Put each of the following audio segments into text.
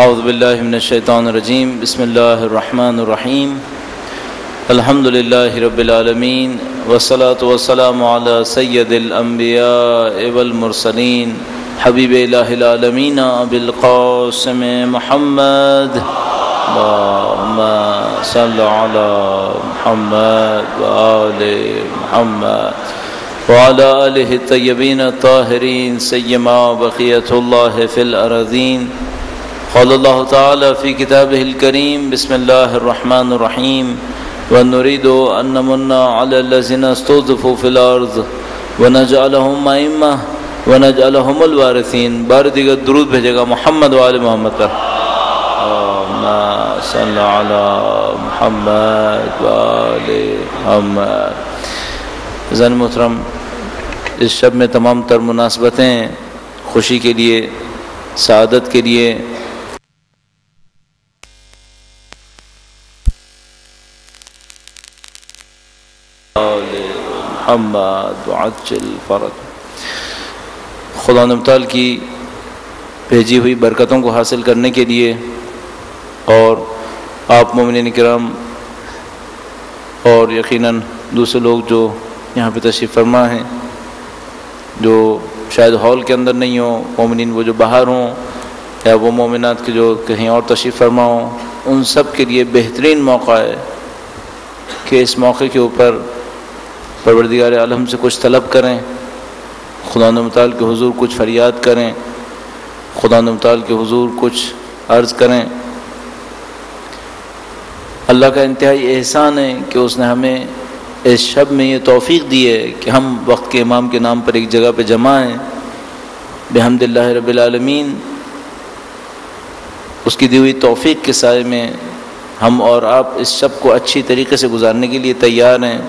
اعوذ باللہ من الشیطان الرجیم بسم اللہ الرحمن الرحیم الحمد للہ رب العالمین والصلاة والسلام علی سید الانبیاء والمرسلین حبیب الہ العالمین ابی القاسم محمد اللہم صل علی محمد وآل محمد وعلى آلہ الطیبین الطاہرین سیما بقیت اللہ فی الارضین قال اللہ تعالی فی کتابہ الکریم بسم اللہ الرحمن الرحیم ونريد أن نمن على الذين استضعفوا في الأرض ونجعلهم أئمة ونجعلهم الوارثين. بار دیگر درود بھیجے گا محمد وآل محمد پر. اللهم صل على محمد وآل محمد. عزیزان محترم، اس شب میں تمام تر مناسبتیں خوشی کے لیے، سعادت کے لیے، محمد وعجل فرج، خدا متعال کی بھیجی ہوئی برکتوں کو حاصل کرنے کے لیے، اور آپ مومنین کرام اور یقیناً دوسرے لوگ جو یہاں پہ تشریف فرما ہیں، جو شاید ہال کے اندر نہیں ہوں، مومنین وہ جو باہر ہوں یا وہ مومنات کے جو کہیں اور تشریف فرما ہوں، ان سب کے لیے بہترین موقع ہے کہ اس موقع کے اوپر پروردگار عالم سے کچھ طلب کریں، خدا متعال کے حضور کچھ فریاد کریں، خدا متعال کے حضور کچھ عرض کریں. اللہ کا انتہائی احسان ہے کہ اس نے ہمیں اس شب میں یہ توفیق دی ہے کہ ہم وقت کے امام کے نام پر ایک جگہ پہ جمع ہیں. بحمد اللہ رب العالمین، اس کی دی ہوئی توفیق کے سائے میں ہم اور آپ اس شب کو اچھی طریقے سے گزارنے کے لیے تیار ہیں.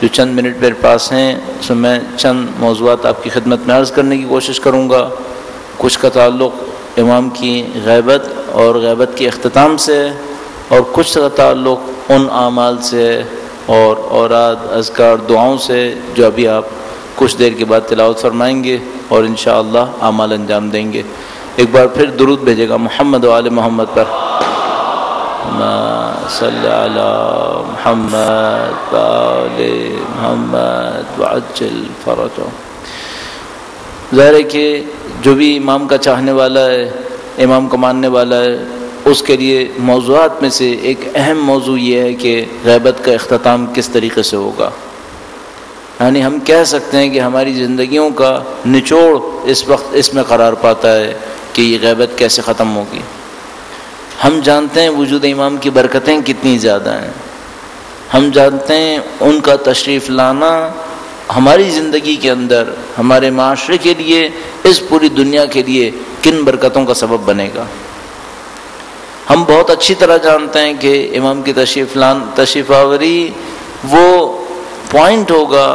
جو چند منٹ میرے پاس ہیں اس میں چند موضوعات آپ کی خدمت میں عرض کرنے کی کوشش کروں گا. کچھ کا تعلق امام کی غیبت اور غیبت کے اختتام سے، اور کچھ کا تعلق ان اعمال سے اور اوراد، اذکار، دعاؤں سے جو ابھی آپ کچھ دیر کے بعد تلاوت فرمائیں گے اور انشاءاللہ اعمال انجام دیں گے. ایک بار پھر درود بھیجے گا محمد وآل محمد پر. صلی علی محمد وآل محمد وعجل فرجہ. ظاہر ہے کہ جو بھی امام کا چاہنے والا ہے، امام کا ماننے والا ہے، اس کے لیے موضوعات میں سے ایک اہم موضوع یہ ہے کہ غیبت کا اختتام کس طریقے سے ہوگا. یعنی ہم کہہ سکتے ہیں کہ ہماری زندگیوں کا نچوڑ اس وقت اس میں قرار پاتا ہے کہ یہ غیبت کیسے ختم ہوگی. ہم جانتے ہیں وجود امام کی برکتیں کتنی زیادہ ہیں، ہم جانتے ہیں ان کا تشریف لانا ہماری زندگی کے اندر، ہمارے معاشرے کے لیے، اس پوری دنیا کے لیے کن برکتوں کا سبب بنے گا. ہم بہت اچھی طرح جانتے ہیں کہ امام کی تشریف آوری وہ پوائنٹ ہوگا،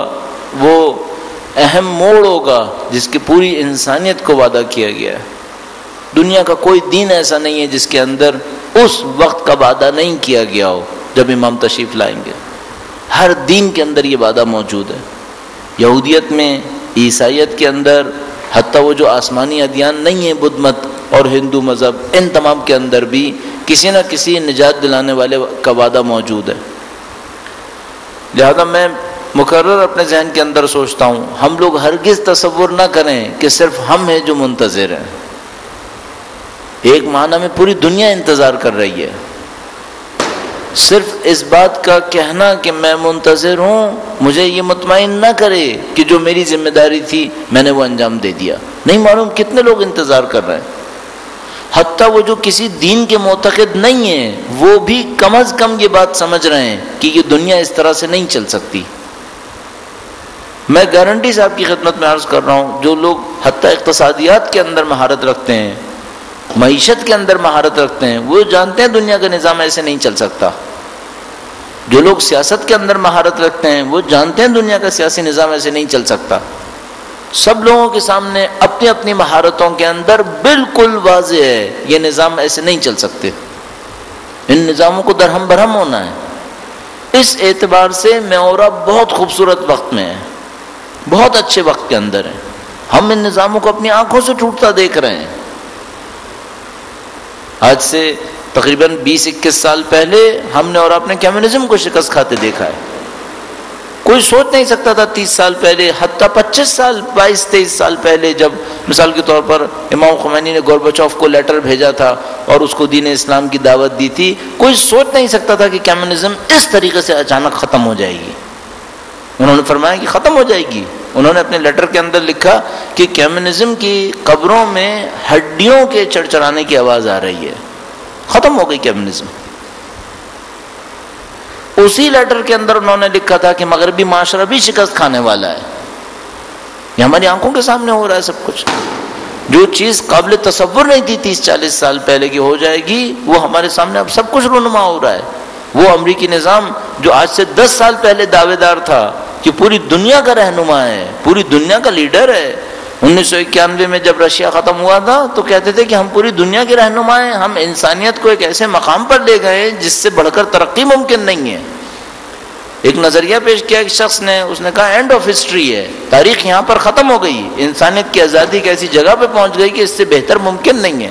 وہ اہم موڑ ہوگا جس کی پوری انسانیت کو وعدہ کیا گیا ہے. دنیا کا کوئی دین ایسا نہیں ہے جس کے اندر اس وقت کا وعدہ نہیں کیا گیا ہو جب امام تشریف لائیں گے. ہر دین کے اندر یہ وعدہ موجود ہے. یہودیت میں، عیسائیت کے اندر، حتیٰ وہ جو آسمانی ادیان نہیں ہیں، بدھ مت اور ہندو مذہب، ان تمام کے اندر بھی کسی نہ کسی نجات دلانے والے کا وعدہ موجود ہے. لہذا میں مقرر اپنے ذہن کے اندر سوچتا ہوں، ہم لوگ ہرگز تصور نہ کریں کہ صرف ہم ہیں جو منتظر ہیں. ایک معنی میں پوری دنیا انتظار کر رہی ہے. صرف اس بات کا کہنا کہ میں منتظر ہوں مجھے یہ مطمئن نہ کرے کہ جو میری ذمہ داری تھی میں نے وہ انجام دے دیا. نہیں معلوم کتنے لوگ انتظار کر رہے ہیں. حتیٰ وہ جو کسی دین کے معتقد نہیں ہیں وہ بھی کم از کم یہ بات سمجھ رہے ہیں کہ یہ دنیا اس طرح سے نہیں چل سکتی. میں گارنٹی سے آپ کی خدمت میں عرض کر رہا ہوں، جو لوگ حتیٰ اقتصادیات کے اندر مہارت رکھتے ہیں، معیشت کے اندر مہارت رکھتے ہیں، وہ جانتے ہیں دنیا کا نظام ایسے نہیں چل سکتا. جو لوگ سیاست کے اندر مہارت رکھتے ہیں وہ جانتے ہیں دنیا کا سیاسی نظام ایسے نہیں چل سکتا. سب لوگوں کے سامنے اپنی اپنی مہارتوں کے اندر بالکل واضح ہے یہ نظام ایسے نہیں چل سکتے. ان نظاموں کو درہم برہم ہونا ہے. اس اعتبار سے میں اور آپ بہت خوبصورت وقت میں ہیں، بہت اچھے وقت کے اندر ہیں. ہم ان نظاموں کو اپنی آنکھوں سے ٹوٹتا دیکھ رہے ہیں. آج سے تقریباً 20-21 سال پہلے ہم نے اور آپ نے کمیونزم کو شکست کھاتے دیکھا ہے. کوئی سوچ نہیں سکتا تھا 30 سال پہلے، حتیٰ 25 سال 22-23 سال پہلے، جب مثال کے طور پر امام خمینی نے گورباچوف کو لیٹر بھیجا تھا اور اس کو دین اسلام کی دعوت دی تھی، کوئی سوچ نہیں سکتا تھا کہ کمیونزم اس طریقے سے اچانک ختم ہو جائے گی. انہوں نے فرمایا کہ ختم ہو جائے گی. انہوں نے اپنے لیٹر کے اندر لکھا کہ کمیونزم کی قبروں میں ہڈیوں کے چڑچڑانے کی آواز آ رہی ہے، ختم ہو گئی کمیونزم. اسی لیٹر کے اندر انہوں نے لکھا تھا کہ مغربی معاشرہ بھی شکست کھانے والا ہے. یہ ہماری آنکھوں کے سامنے ہو رہا ہے سب کچھ. جو چیز قابل تصور نہیں تھی 30-40 سال پہلے کی ہو جائے گی، وہ ہمارے سامنے اب سب کچھ رونما ہو رہا ہے. وہ امریکی نظام جو آج سے 10 سال پہلے دعوے دار تھا کہ پوری دنیا کا رہنما ہے، پوری دنیا کا لیڈر ہے، 1991 میں جب رشیا ختم ہوا تھا تو کہتے تھے کہ ہم پوری دنیا کے رہنما ہیں، ہم انسانیت کو ایک ایسے مقام پر لے گئے جس سے بڑھ کر ترقی ممکن نہیں ہے. ایک نظریہ پیش کیا ایک شخص نے، اس نے کہا اینڈ آف ہسٹری ہے، تاریخ یہاں پر ختم ہو گئی، انسانیت کی آزادی ایک ایسی جگہ پہ پہنچ گئی کہ اس سے بہتر ممکن نہیں ہے.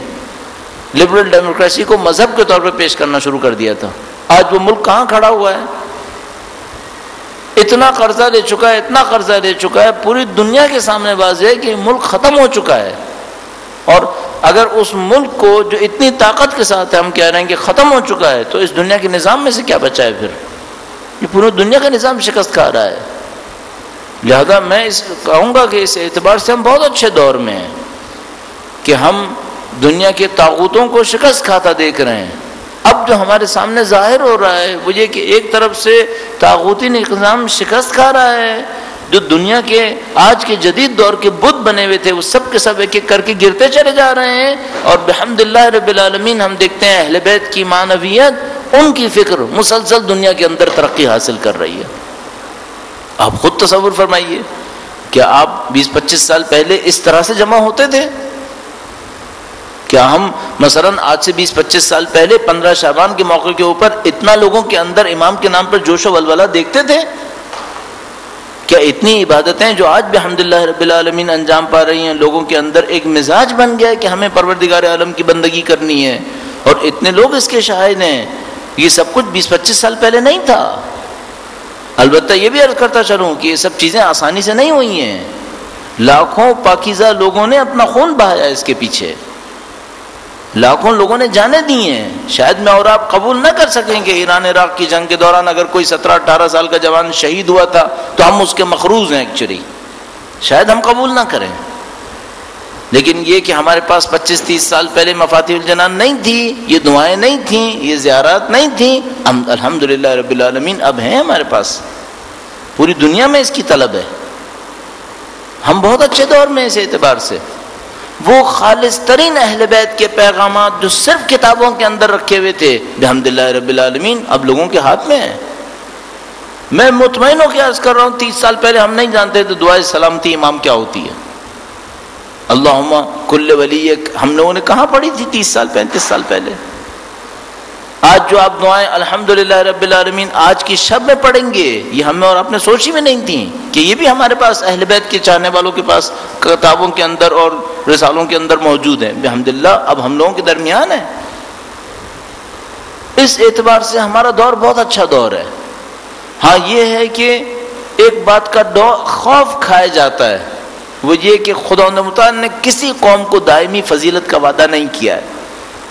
لبرل ڈیموکریسی کو مذہب کے طور پہ پیش کرنا شروع کر دیا تھا. آج وہ ملک کہاں کھڑا ہوا ہے؟ اتنا قرضہ لے چکا ہے، اتنا قرضہ لے چکا ہے، پوری دنیا کے سامنے واضح ہے کہ ملک ختم ہو چکا ہے. اور اگر اس ملک کو جو اتنی طاقت کے ساتھ ہم کہہ رہے ہیں کہ ختم ہو چکا ہے، تو اس دنیا کے نظام میں سے کیا بچا ہے پھر؟ یہ پوری دنیا کا نظام شکست کھا رہا ہے. لہذا میں کہوں گا کہ اس اعتبار سے ہم بہت اچھے دور میں ہیں کہ ہم دنیا کے طاغوتوں کو شکست کھاتا دیکھ رہے ہیں. اب جو ہمارے سامنے ظاہر ہو رہا ہے وہ یہ کہ ایک طرف سے طاغوتی نظام شکست کھا رہا ہے، جو دنیا کے آج کے جدید دور کے بت بنے ہوئے تھے وہ سب کے سب ایک ایک کر کے گرتے چلے جا رہے ہیں. اور بحمداللہ رب العالمین ہم دیکھتے ہیں اہل بیت کی معنویت، ان کی فکر مسلسل دنیا کے اندر ترقی حاصل کر رہی ہے. آپ خود تصور فرمائیے کہ آپ 20-25 سال پہلے اس طرح سے جمع ہوتے تھے؟ کیا ہم مثلا آج سے 20-25 سال پہلے 15 شعبان کے موقع کے اوپر اتنا لوگوں کے اندر امام کے نام پر جوش و ولولہ دیکھتے تھے؟ کیا اتنی عبادتیں جو آج بحمداللہ رب العالمین انجام پا رہی ہیں، لوگوں کے اندر ایک مزاج بن گیا ہے کہ ہمیں پروردگار عالم کی بندگی کرنی ہے، اور اتنے لوگ اس کے شاہد ہیں؟ یہ سب کچھ 20-25 سال پہلے نہیں تھا. البتہ یہ بھی عرض کرتا چلوں کہ یہ سب چیزیں آسانی سے نہیں ہوئی ہیں. لاکھوں پاکیزہ لوگوں نے اپنا خون بہایا اس کے پیچھے، لاکھوں لوگوں نے جانیں دی ہیں. شاید میں اور آپ قبول نہ کر سکیں کہ ایران عراق کی جنگ کے دوران اگر کوئی 17-18 سال کا جوان شہید ہوا تھا تو ہم اس کے مخروض ہیں. ایکچولی شاید ہم قبول نہ کریں، لیکن یہ کہ ہمارے پاس 25-30 سال پہلے مفاتیح الجنان نہیں تھی، یہ دعائیں نہیں تھیں، یہ زیارات نہیں تھیں، ہم الحمدللہ رب العالمین اب ہیں ہمارے پاس. پوری دنیا میں اس کی طلب ہے. ہم بہت اچھے دور میں اس اعتبار سے. وہ خالص ترین اہل بیت کے پیغامات جو صرف کتابوں کے اندر رکھے ہوئے تھے بحمداللہ رب العالمین اب لوگوں کے ہاتھ میں ہیں. میں مطمئن ہو کے عرض کر رہا ہوں 30 سال پہلے ہم نہیں جانتے تھے دعائے سلامتی امام کیا ہوتی ہے. اللہم کل ولیک ہم لوگوں نے کہاں پڑھی تھی 30 سال 35 سال پہلے؟ آج جو آپ دعائیں الحمدللہ رب العالمین آج کی شب میں پڑھیں گے، یہ ہمیں اور آپ نے سوچی بھی نہیں تھی کہ یہ بھی ہمارے پاس اہل بیت کے چاہنے والوں کے پاس کتابوں کے اندر اور رسالوں کے اندر موجود ہیں. بحمدللہ اب ہم لوگوں کے درمیان ہے. اس اعتبار سے ہمارا دور بہت اچھا دور ہے. ہاں یہ ہے کہ ایک بات کا خوف کھایا جاتا ہے، وہ یہ کہ خدا متعال نے کسی قوم کو دائمی فضیلت کا وعدہ نہیں کیا ہے.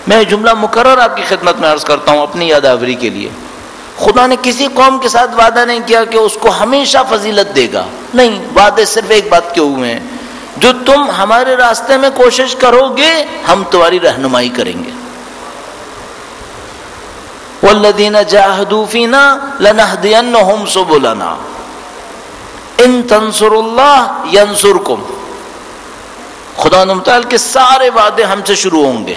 میں جملہ مکرر آپ کی خدمت میں عرض کرتا ہوں اپنی یادآوری کے لیے. خدا نے کسی قوم کے ساتھ وعدہ نہیں کیا کہ اس کو ہمیشہ فضیلت دے گا. نہیں، وعدے صرف ایک بات کے ہوئے ہیں، جو تم ہمارے راستے میں کوشش کرو گے ہم تمہاری رہنمائی کریں گے. والذین جاہدوا فینا لنہدینہم سبلنا ان تنصروا اللہ ینصرکم. خدا متعال کے سارے وعدے ہم سے شروع ہوں گے.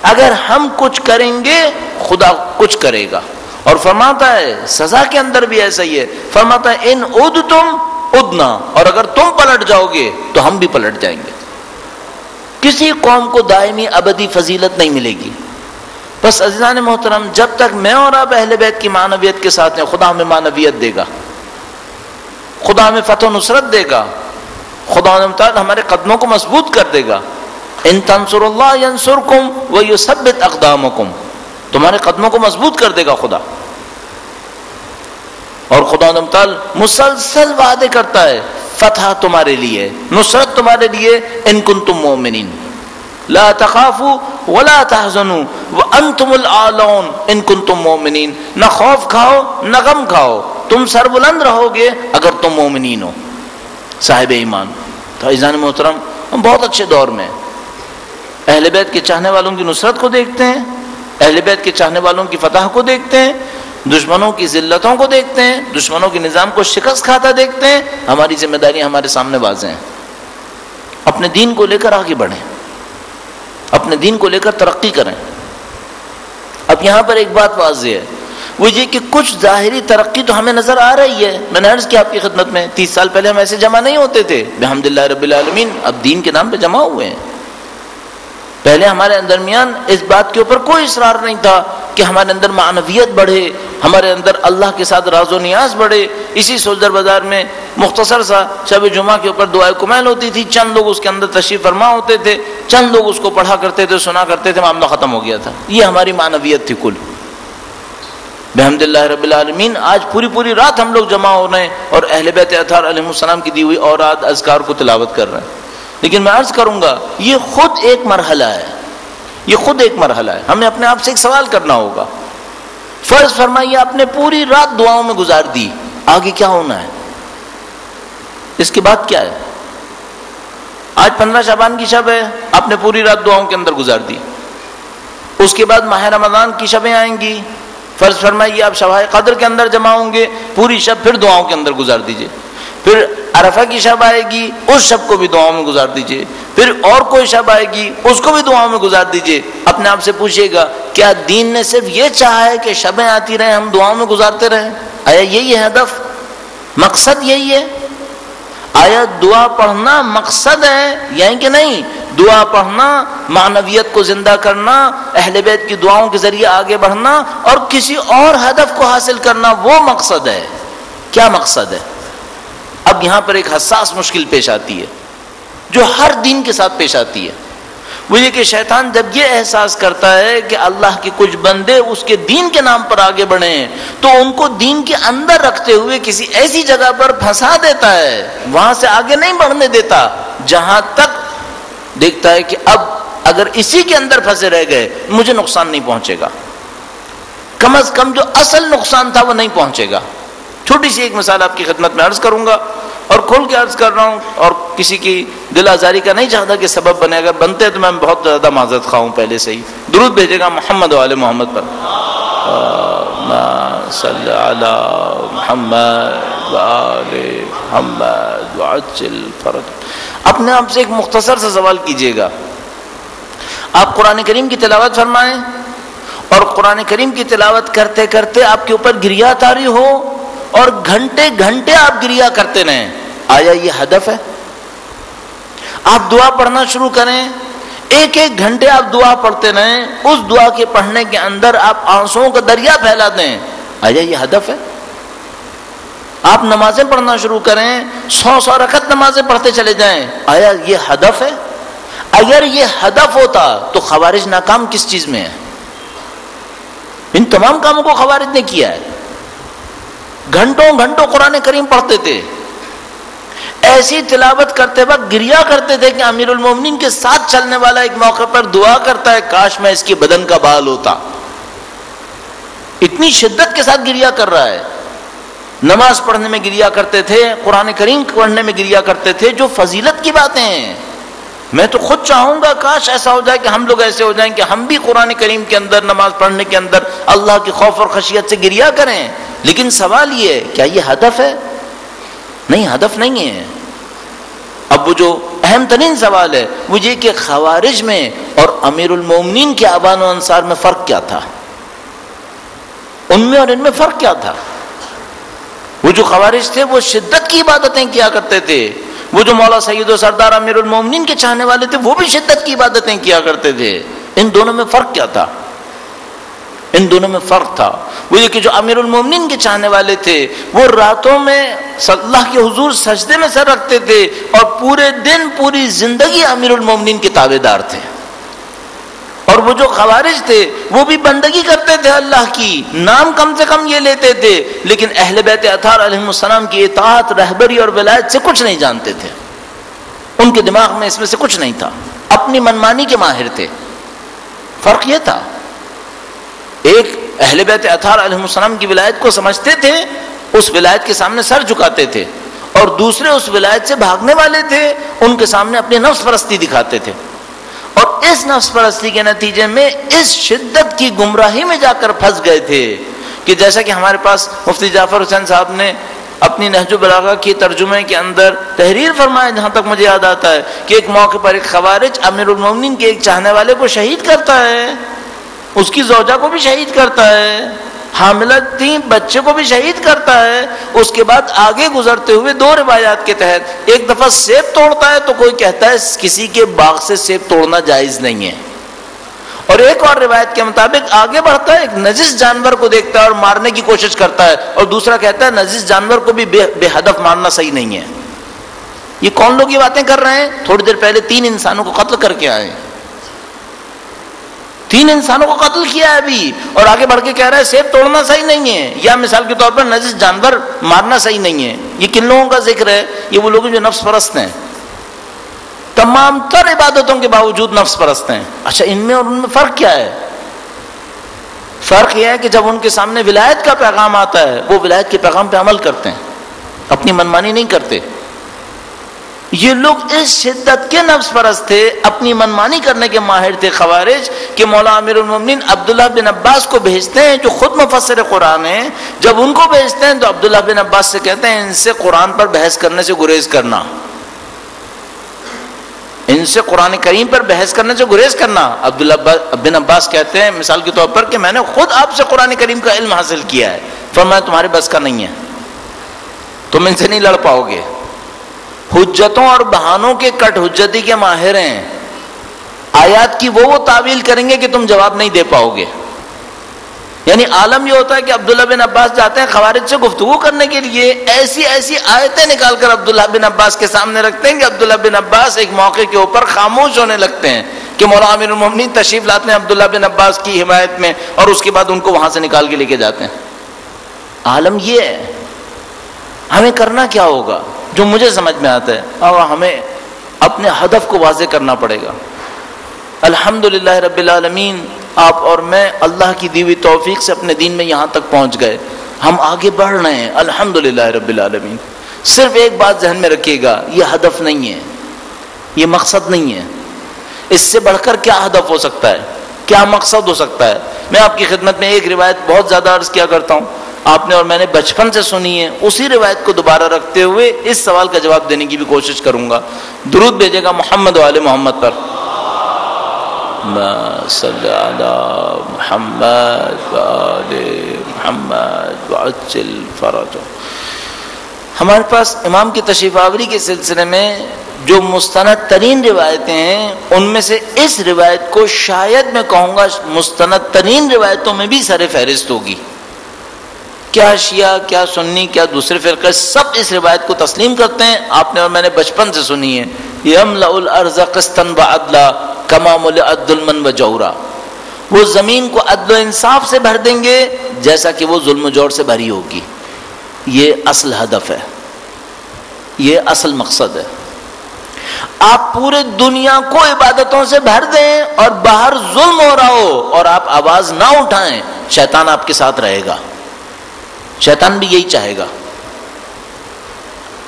اگر ہم کچھ کریں گے خدا کچھ کرے گا. اور فرماتا ہے سزا کے اندر بھی ایسا ہی ہے، فرماتا ہے ان عدتم عدنا، اور اگر تم پلٹ جاؤ گے تو ہم بھی پلٹ جائیں گے. کسی قوم کو دائمی ابدی فضیلت نہیں ملے گی. بس عزیزان محترم جب تک میں اور آپ اہل بیت کی معنویت کے ساتھ ہیں خدا ہمیں معنویت دے گا، خدا ہمیں فتح و نصرت دے گا، خدا تعالیٰ ہمارے قدموں کو مضبوط کر دے گا. ان تنصروا اللہ ینصرکم ویثبت اقدامکم، تمہارے قدموں کو مضبوط کر دے گا خدا. اور خدا تعالی مسلسل وعدے کرتا ہے فتح تمہارے لیے، نصرت تمہارے لیے. ان کنتم مؤمنین لا تخافوا ولا تحزنوا وانتم الاعلون ان کنتم مؤمنین. نہ خوف کھاؤ نہ غم کھاؤ، تم سربلند رہو گے اگر تم مومنین ہو، صاحب ایمان. تو عزیزان محترم، ہم بہت اچھے دور میں اہل بیت کے چاہنے والوں کی نصرت کو دیکھتے ہیں، اہل بیت کے چاہنے والوں کی فتح کو دیکھتے ہیں، دشمنوں کی ذلتوں کو دیکھتے ہیں، دشمنوں کے نظام کو شکست کھاتا دیکھتے ہیں. ہماری ذمہ داریاں ہمارے سامنے واضح ہیں. اپنے دین کو لے کر آگے بڑھیں، اپنے دین کو لے کر ترقی کریں. اب یہاں پر ایک بات واضح ہے، وہ یہ کہ کچھ ظاہری ترقی تو ہمیں نظر آ رہی ہے. میں نے عرض کیا آپ کی خدمت میں، 30 سال پہلے ہم ایسے جمع نہیں ہوتے تھے. بحمدللہ رب العالمین اب دین کے نام پہ جمع ہوئے ہیں. پہلے ہمارے درمیان اس بات کے اوپر کوئی اصرار نہیں تھا کہ ہمارے اندر معنویت بڑھے، ہمارے اندر اللہ کے ساتھ راز و نیاز بڑھے. اسی سولدر بازار میں مختصر سا شب جمعہ کے اوپر دعائے کمیل ہوتی تھی، چند لوگ اس کے اندر تشریف فرما ہوتے تھے، چند لوگ اس کو پڑھا کرتے تھے، سنا کرتے تھے، معاملہ ختم ہو گیا تھا. یہ ہماری معنویت تھی کل. بحمدللہ رب العالمین آج پوری رات ہم لوگ جمع ہو رہے ہیں اور اہل بیت اطہار علیہ السلام کی دی ہوئی اوراد اذکار کو تلاوت کر رہے ہیں. لیکن میں عرض کروں گا یہ خود ایک مرحلہ ہے، یہ خود ایک مرحلہ ہے. ہمیں اپنے آپ سے ایک سوال کرنا ہوگا. فرض فرمائیے آپ نے پوری رات دعاؤں میں گزار دی، آگے کیا ہونا ہے؟ اس کے بعد کیا ہے؟ آج 15 شعبان کی شب ہے، آپ نے پوری رات دعاؤں کے اندر گزار دی. اس کے بعد ماہ رمضان کی شبیں آئیں گی. فرض فرمائیے آپ شب قدر کے اندر جمع ہوں گے، پوری شب پھر دعاؤں کے اندر گزار دیجئے. پھر عرفہ کی شب آئے گی، اس شب کو بھی دعاؤں میں گزار دیجئے. پھر اور کوئی شب آئے گی، اس کو بھی دعاؤں میں گزار دیجئے. اپنے آپ سے پوچھئے گا کیا دین نے صرف یہ چاہا ہے کہ شبیں آتی رہیں ہم دعاؤں میں گزارتے رہیں؟ آیا یہی ہے ہدف، مقصد یہی ہے؟ آیا دعا پڑھنا مقصد ہے یعنی کہ نہیں؟ دعا پڑھنا، معنویت کو زندہ کرنا، اہل بیت کی دعاؤں کے ذریعے آگے بڑھنا اور کسی اور ہدف کو حاصل کرنا، وہ مقصد ہے. کیا مقصد ہے؟ اب یہاں پر ایک حساس مشکل پیش آتی ہے جو ہر دین کے ساتھ پیش آتی ہے. وہ یہ کہ شیطان جب یہ احساس کرتا ہے کہ اللہ کے کچھ بندے اس کے دین کے نام پر آگے بڑھے ہیں تو ان کو دین کے اندر رکھتے ہوئے کسی ایسی جگہ پر پھنسا دیتا ہے، وہاں سے آگے نہیں بڑھنے دیتا جہاں تک دیکھتا ہے کہ اب اگر اسی کے اندر پھنسے رہ گئے مجھے نقصان نہیں پہنچے گا، کم از کم جو اصل نقصان تھا وہ نہیں پہنچے گا. چھوٹی سی ایک مثال آپ کی خدمت میں عرض کروں گا اور کھول کے عرض کر رہا ہوں، اور کسی کی دل آزاری کا نہیں چاہتا کہ سبب بنے. اگر بنتے تو میں بہت زیادہ معذرت خواہ ہوں پہلے سے ہی. درود بھیجے گا محمد و آل محمد پر. صلی علی محمد و آل محمد وعجل فرج. اپنے آپ سے ایک مختصر سا سوال کیجئے گا. آپ قرآن کریم کی تلاوت فرمائیں اور قرآن کریم کی تلاوت کرتے کرتے آپ کے اوپر گریہ طاری ہو اور گھنٹے گھنٹے آپ گریہ کرتے رہیں، آیا یہ ہدف ہے؟ آپ دعا پڑھنا شروع کریں، ایک گھنٹے آپ دعا پڑھتے رہیں، اس دعا کے پڑھنے کے اندر آپ آنسوؤں کا دریا پھیلا دیں، آیا یہ ہدف ہے؟ آپ نمازیں پڑھنا شروع کریں، 100 رکعت نمازیں پڑھتے چلے جائیں، آیا یہ ہدف ہے؟ اگر یہ ہدف ہوتا تو خوارج ناکام کس چیز میں ہے؟ ان تمام کاموں کو خوارج نے کیا ہے. گھنٹوں گھنٹوں قرآن کریم پڑھتے تھے، ایسی تلاوت کرتے وقت گریہ کرتے تھے کہ امیر المومنین کے ساتھ چلنے والا ایک موقع پر دعا کرتا ہے کاش میں اس کے بدن کا بال ہوتا. اتنی شدت کے ساتھ گریہ کر رہا ہے. نماز پڑھنے میں گریہ کرتے تھے، قرآن کریم پڑھنے میں گریہ کرتے تھے، جو فضیلت کی باتیں ہیں. میں تو خود چاہوں گا کاش ایسا ہو جائے کہ ہم لوگ ایسے ہو جائیں کہ ہم بھی قرآن کریم کے اندر نماز پڑھنے کے اندر اللہ کی خوف اور خشیت سے گریہ کریں. لیکن سوال یہ ہے کیا یہ ہدف ہے؟ نہیں، ہدف نہیں ہے. اب وہ جو اہم ترین سوال ہے وہ یہ کہ خوارج میں اور امیر المومنین کے اعوان و انصار میں فرق کیا تھا؟ ان میں اور ان میں فرق کیا تھا؟ وہ جو خوارج تھے وہ شدت کی عبادتیں کیا کرتے تھے، وہ جو مولا سید و سردار امیر المومنین کے چاہنے والے تھے وہ بھی شدت کی عبادتیں کیا کرتے تھے. ان دونوں میں فرق کیا تھا؟ ان دونوں میں فرق تھا۔ وہ یہ کہ جو امیر المومنین کے چاہنے والے تھے وہ راتوں میں اللہ کے حضور سجدے میں سر رکھتے تھے اور پورے دن پوری زندگی امیر المومنین کے تابع دار تھے، اور وہ جو خوارج تھے وہ بھی بندگی کرتے تھے اللہ کی، نام کم سے کم یہ لیتے تھے، لیکن اہل بیت اطہار علیہم السلام کی اطاعت، رہبری اور ولایت سے کچھ نہیں جانتے تھے، ان کے دماغ میں اس میں سے کچھ نہیں تھا، اپنی منمانی کے ماہر تھے۔ فرق یہ تھا، ایک اہل بیت اطہار علیہم السلام کی ولایت کو سمجھتے تھے، اس ولایت کے سامنے سر جھکاتے تھے، اور دوسرے اس ولایت سے بھاگنے والے تھے، ان کے سامنے اپنی نفس پرستی دکھاتے تھے، اور اس نفس پرستی کے نتیجے میں اس شدت کی گمراہی میں جا کر پھنس گئے تھے کہ جیسا کہ ہمارے پاس مفتی جعفر حسین صاحب نے اپنی نہج البلاغہ کی ترجمے کے اندر تحریر فرمایا، جہاں تک مجھے یاد آتا ہے کہ ایک موقع پر ایک خوارج امیر المومنین کے ایک چاہنے والے کو شہید کرتا ہے، اس کی زوجہ کو بھی شہید کرتا ہے، حاملہ تین بچے کو بھی شہید کرتا ہے۔ اس کے بعد آگے گزرتے ہوئے دو روایات کے تحت ایک دفعہ سیب توڑتا ہے تو کوئی کہتا ہے کسی کے باغ سے سیب توڑنا جائز نہیں ہے، اور ایک اور روایت کے مطابق آگے بڑھتا ہے، ایک نجس جانور کو دیکھتا ہے اور مارنے کی کوشش کرتا ہے، اور دوسرا کہتا ہے نجس جانور کو بھی بے ہدف مارنا صحیح نہیں ہے۔ یہ کون لوگ یہ باتیں کر رہے ہیں؟ تھوڑی دیر پہلے 3 انسانوں کو قتل کر کے آئے، 3 انسانوں کو قتل کیا ہے ابھی، اور آگے بڑھ کے کہہ رہا ہے سیب توڑنا صحیح نہیں ہے، یا مثال کے طور پر نجس جانور مارنا صحیح نہیں ہے۔ یہ کن لوگوں کا ذکر ہے؟ یہ وہ لوگ جو نفس پرست ہیں، تمام تر عبادتوں کے باوجود نفس پرست ہیں۔ اچھا، ان میں اور ان میں فرق کیا ہے؟ فرق یہ ہے کہ جب ان کے سامنے ولایت کا پیغام آتا ہے وہ ولایت کے پیغام پہ عمل کرتے ہیں، اپنی منمانی نہیں کرتے۔ یہ لوگ اس شدت کے نفس پرست تھے، اپنی منمانی کرنے کے ماہر تھے خوارج، کہ مولا امیر المومنین عبداللہ بن عباس کو بھیجتے ہیں جو خود مفسر قرآن ہیں۔ جب ان کو بھیجتے ہیں تو عبداللہ بن عباس سے کہتے ہیں ان سے قرآن پر بحث کرنے سے گریز کرنا، ان سے قرآن کریم پر بحث کرنے سے گریز کرنا۔ عبداللہ بن عباس کہتے ہیں مثال کے طور پر کہ میں نے خود آپ سے قرآن کریم کا علم حاصل کیا ہے، فرمایا تمہارے بس کا نہیں ہے، تم ان سے نہیں لڑ پاؤ گے۔ حجتوں اور بہانوں کے کٹ حجتی کے ماہر ہیں، آیات کی وہ تعویل کریں گے کہ تم جواب نہیں دے پاؤ گے۔ یعنی عالم یہ ہوتا ہے کہ عبداللہ بن عباس جاتے ہیں خوارج سے گفتگو کرنے کے لیے، ایسی ایسی آیتیں نکال کر عبداللہ بن عباس کے سامنے رکھتے ہیں کہ عبداللہ بن عباس ایک موقع کے اوپر خاموش ہونے لگتے ہیں کہ مولا امیر المومنین تشریف لاتے ہیں عبداللہ بن عباس کی حمایت میں، اور اس کے بعد ان کو وہاں سے نکال کے لے کے جاتے ہیں۔ عالم یہ ہے، ہمیں کرنا کیا ہوگا؟ جو مجھے سمجھ میں آتا ہے، اور ہمیں اپنے ہدف کو واضح کرنا پڑے گا۔ الحمدللہ رب العالمین، آپ اور میں اللہ کی دی ہوئی توفیق سے اپنے دین میں یہاں تک پہنچ گئے، ہم آگے بڑھ رہے ہیں الحمدللہ رب العالمین۔ صرف ایک بات ذہن میں رکھیے گا، یہ ہدف نہیں ہے، یہ مقصد نہیں ہے۔ اس سے بڑھ کر کیا ہدف ہو سکتا ہے، کیا مقصد ہو سکتا ہے؟ میں آپ کی خدمت میں ایک روایت بہت زیادہ عرض کیا کرتا ہوں، آپ نے اور میں نے بچپن سے سنی ہے، اسی روایت کو دوبارہ رکھتے ہوئے اس سوال کا جواب دینے کی بھی کوشش کروں گا۔ درود بھیجے گا محمد و آل محمد پر۔ صلی علی محمد و آل محمد وعجل فرجہ۔ ہمارے پاس امام کی تشریف آوری کے سلسلے میں جو مستند ترین روایتیں ہیں، ان میں سے اس روایت کو شاید میں کہوں گا مستند ترین روایتوں میں بھی سر فہرست ہوگی۔ کیا شیعہ، کیا سنی، کیا دوسرے فرقے، سب اس روایت کو تسلیم کرتے ہیں، آپ نے اور میں نے بچپن سے سنی ہے۔ یملأ الارض قسطا وعدلا کما ملئت ظلما وجورا، وہ زمین کو عدل و انصاف سے بھر دیں گے جیسا کہ وہ ظلم و جور سے بھری ہوگی۔ یہ اصل ہدف ہے، یہ اصل مقصد ہے۔ آپ پورے دنیا کو عبادتوں سے بھر دیں اور باہر ظلم ہو رہا ہو اور آپ آواز نہ اٹھائیں، شیطان آپ کے ساتھ رہے گا۔ شیطان بھی یہی چاہے گا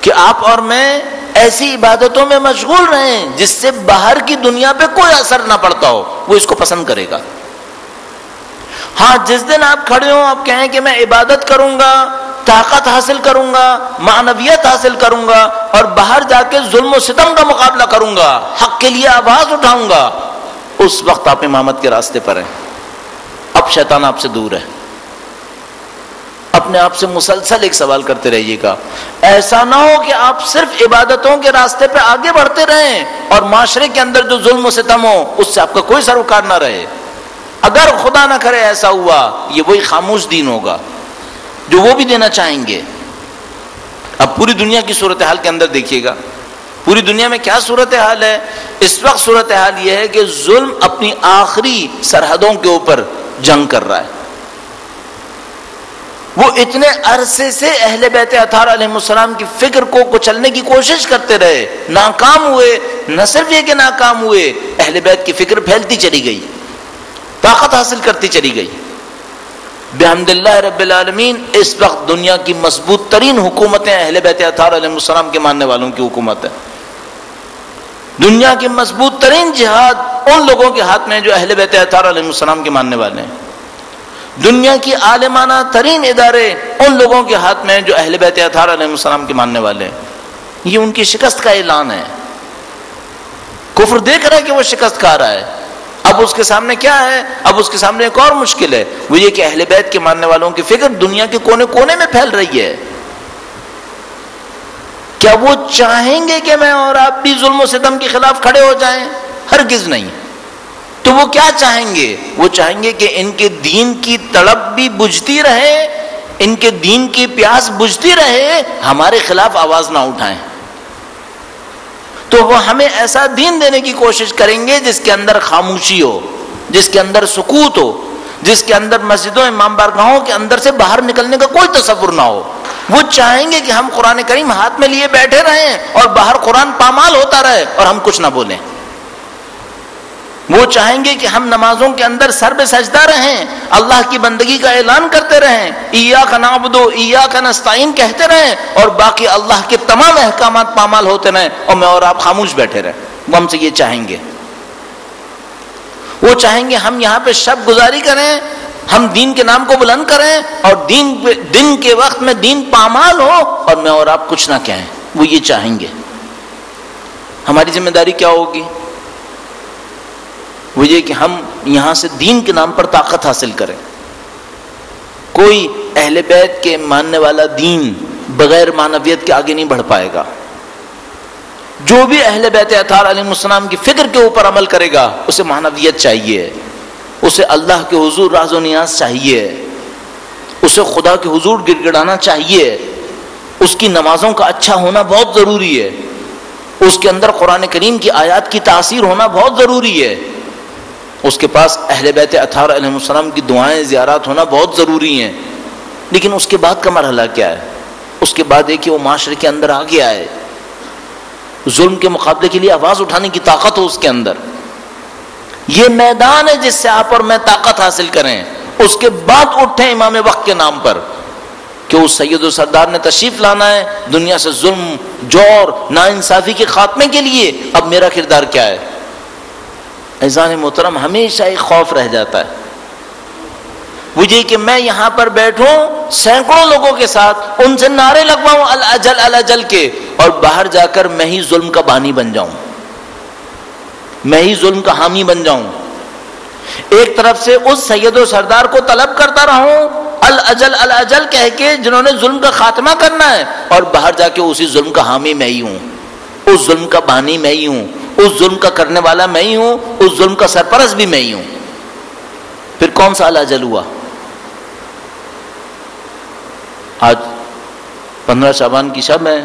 کہ آپ اور میں ایسی عبادتوں میں مشغول رہیں جس سے باہر کی دنیا پہ کوئی اثر نہ پڑتا ہو، وہ اس کو پسند کرے گا۔ ہاں، جس دن آپ کھڑے ہوں، آپ کہیں کہ میں عبادت کروں گا، طاقت حاصل کروں گا، معنویت حاصل کروں گا، اور باہر جا کے ظلم و ستم کا مقابلہ کروں گا، حق کے لیے آواز اٹھاؤں گا، اس وقت آپ امامت کے راستے پر ہیں۔ اب شیطان آپ سے دور ہے۔ اپنے آپ سے مسلسل ایک سوال کرتے رہیے گا، ایسا نہ ہو کہ آپ صرف عبادتوں کے راستے پہ آگے بڑھتے رہیں اور معاشرے کے اندر جو ظلم و ستم ہو اس سے آپ کا کوئی سروکار نہ رہے۔ اگر خدا نہ کرے ایسا ہوا، یہ وہی خاموش دین ہوگا جو وہ بھی دینا چاہیں گے۔ اب پوری دنیا کی صورتحال کے اندر دیکھیے گا، پوری دنیا میں کیا صورتحال ہے اس وقت؟ صورتحال یہ ہے کہ ظلم اپنی آخری سرحدوں کے اوپر جنگ کر رہا ہے۔ وہ اتنے عرصے سے اہل بیت اطہار علیہ السلام کی فکر کو کچلنے کی کوشش کرتے رہے، ناکام ہوئے۔ نہ صرف یہ کہ ناکام ہوئے، اہل بیت کی فکر پھیلتی چلی گئی، طاقت حاصل کرتی چلی گئی۔ بحمد اللہ رب العالمین اس وقت دنیا کی مضبوط ترین حکومتیں اہل بیت اطہار علیہ السلام کے ماننے والوں کی حکومت ہے۔ دنیا کی مضبوط ترین جہاد ان لوگوں کے ہاتھ میں جو اہل بیت اطہار علیہ السلام کے ماننے والے ہیں۔ دنیا کی عالمانہ ترین ادارے ان لوگوں کے ہاتھ میں جو اہل بیت اطہار علیہ السلام کے ماننے والے ہیں۔ یہ ان کی شکست کا اعلان ہے۔ کفر دیکھ رہا ہے کہ وہ شکست کھا رہا ہے۔ اب اس کے سامنے کیا ہے؟ اب اس کے سامنے ایک اور مشکل ہے، وہ یہ کہ اہل بیت کے ماننے والوں کی فکر دنیا کے کونے کونے میں پھیل رہی ہے۔ کیا وہ چاہیں گے کہ میں اور آپ بھی ظلم و ستم کے خلاف کھڑے ہو جائیں؟ ہرگز نہیں۔ تو وہ کیا چاہیں گے؟ وہ چاہیں گے کہ ان کے دین کی تڑپ بھی بجھتی رہے، ان کے دین کی پیاس بجھتی رہے، ہمارے خلاف آواز نہ اٹھائیں۔ تو وہ ہمیں ایسا دین دینے کی کوشش کریں گے جس کے اندر خاموشی ہو، جس کے اندر سکوت ہو، جس کے اندر مسجدوں امام بارگاہوں کے اندر سے باہر نکلنے کا کوئی تصور نہ ہو۔ وہ چاہیں گے کہ ہم قرآن کریم ہاتھ میں لیے بیٹھے رہیں اور باہر قرآن پامال ہوتا رہے اور ہم کچھ نہ بولیں۔ وہ چاہیں گے کہ ہم نمازوں کے اندر سر بے سجدہ رہیں، اللہ کی بندگی کا اعلان کرتے رہیں، ایاک نعبد و ایاک نستعین کہتے رہیں، اور باقی اللہ کے تمام احکامات پامال ہوتے رہیں اور میں اور آپ خاموش بیٹھے رہیں۔ وہ ہم سے یہ چاہیں گے۔ وہ چاہیں گے ہم یہاں پہ شب گزاری کریں، ہم دین کے نام کو بلند کریں اور دن کے وقت میں دین پامال ہو اور میں اور آپ کچھ نہ کہیں۔ وہ یہ چاہیں گے۔ ہماری ذمہ داری کیا ہوگی؟ وہ یہ کہ ہم یہاں سے دین کے نام پر طاقت حاصل کریں۔ کوئی اہل بیت کے ماننے والا دین بغیر معنویت کے آگے نہیں بڑھ پائے گا۔ جو بھی اہل بیت اطہار علیہ السلام کی فکر کے اوپر عمل کرے گا اسے معنویت چاہیے، اسے اللہ کے حضور راز و نیاز چاہیے، اسے خدا کے حضور گڑ گڑانا چاہیے، اس کی نمازوں کا اچھا ہونا بہت ضروری ہے، اس کے اندر قرآن کریم کی آیات کی تاثیر ہونا بہت ضروری ہے، اس کے پاس اہل بیت اطہار علیہ السلام کی دعائیں زیارات ہونا بہت ضروری ہیں۔ لیکن اس کے بعد کا مرحلہ کیا ہے؟ اس کے بعد ہے کہ وہ معاشرے کے اندر آگے آئے، ظلم کے مقابلے کے لیے آواز اٹھانے کی طاقت ہو اس کے اندر۔ یہ میدان ہے جس سے آپ اور میں طاقت حاصل کریں، اس کے بعد اٹھیں امام وقت کے نام پر کہ اس سید و سردار نے تشریف لانا ہے دنیا سے ظلم، جور، ناانصافی کے خاتمے کے لیے۔ اب میرا کردار کیا ہے؟ عزیزان محترم، ہمیشہ ایک خوف رہ جاتا ہے، وہ یہ کہ میں یہاں پر بیٹھوں سینکڑوں لوگوں کے ساتھ، ان سے نعرے لگواؤں الاجل الاجل کے، اور باہر جا کر میں ہی ظلم کا بانی بن جاؤں، میں ہی ظلم کا حامی بن جاؤں۔ ایک طرف سے اس سید و سردار کو طلب کرتا رہوں الاجل الاجل کہہ کے جنہوں نے ظلم کا خاتمہ کرنا ہے، اور باہر جا کے اسی ظلم کا حامی میں ہی ہوں، اس ظلم کا بانی میں ہی ہوں، اس ظلم کا کرنے والا میں ہی ہوں، اس ظلم کا سرپرست بھی میں ہی ہوں۔ پھر کون سا الاجل ہوا؟ آج 15 شعبان کی شب ہے،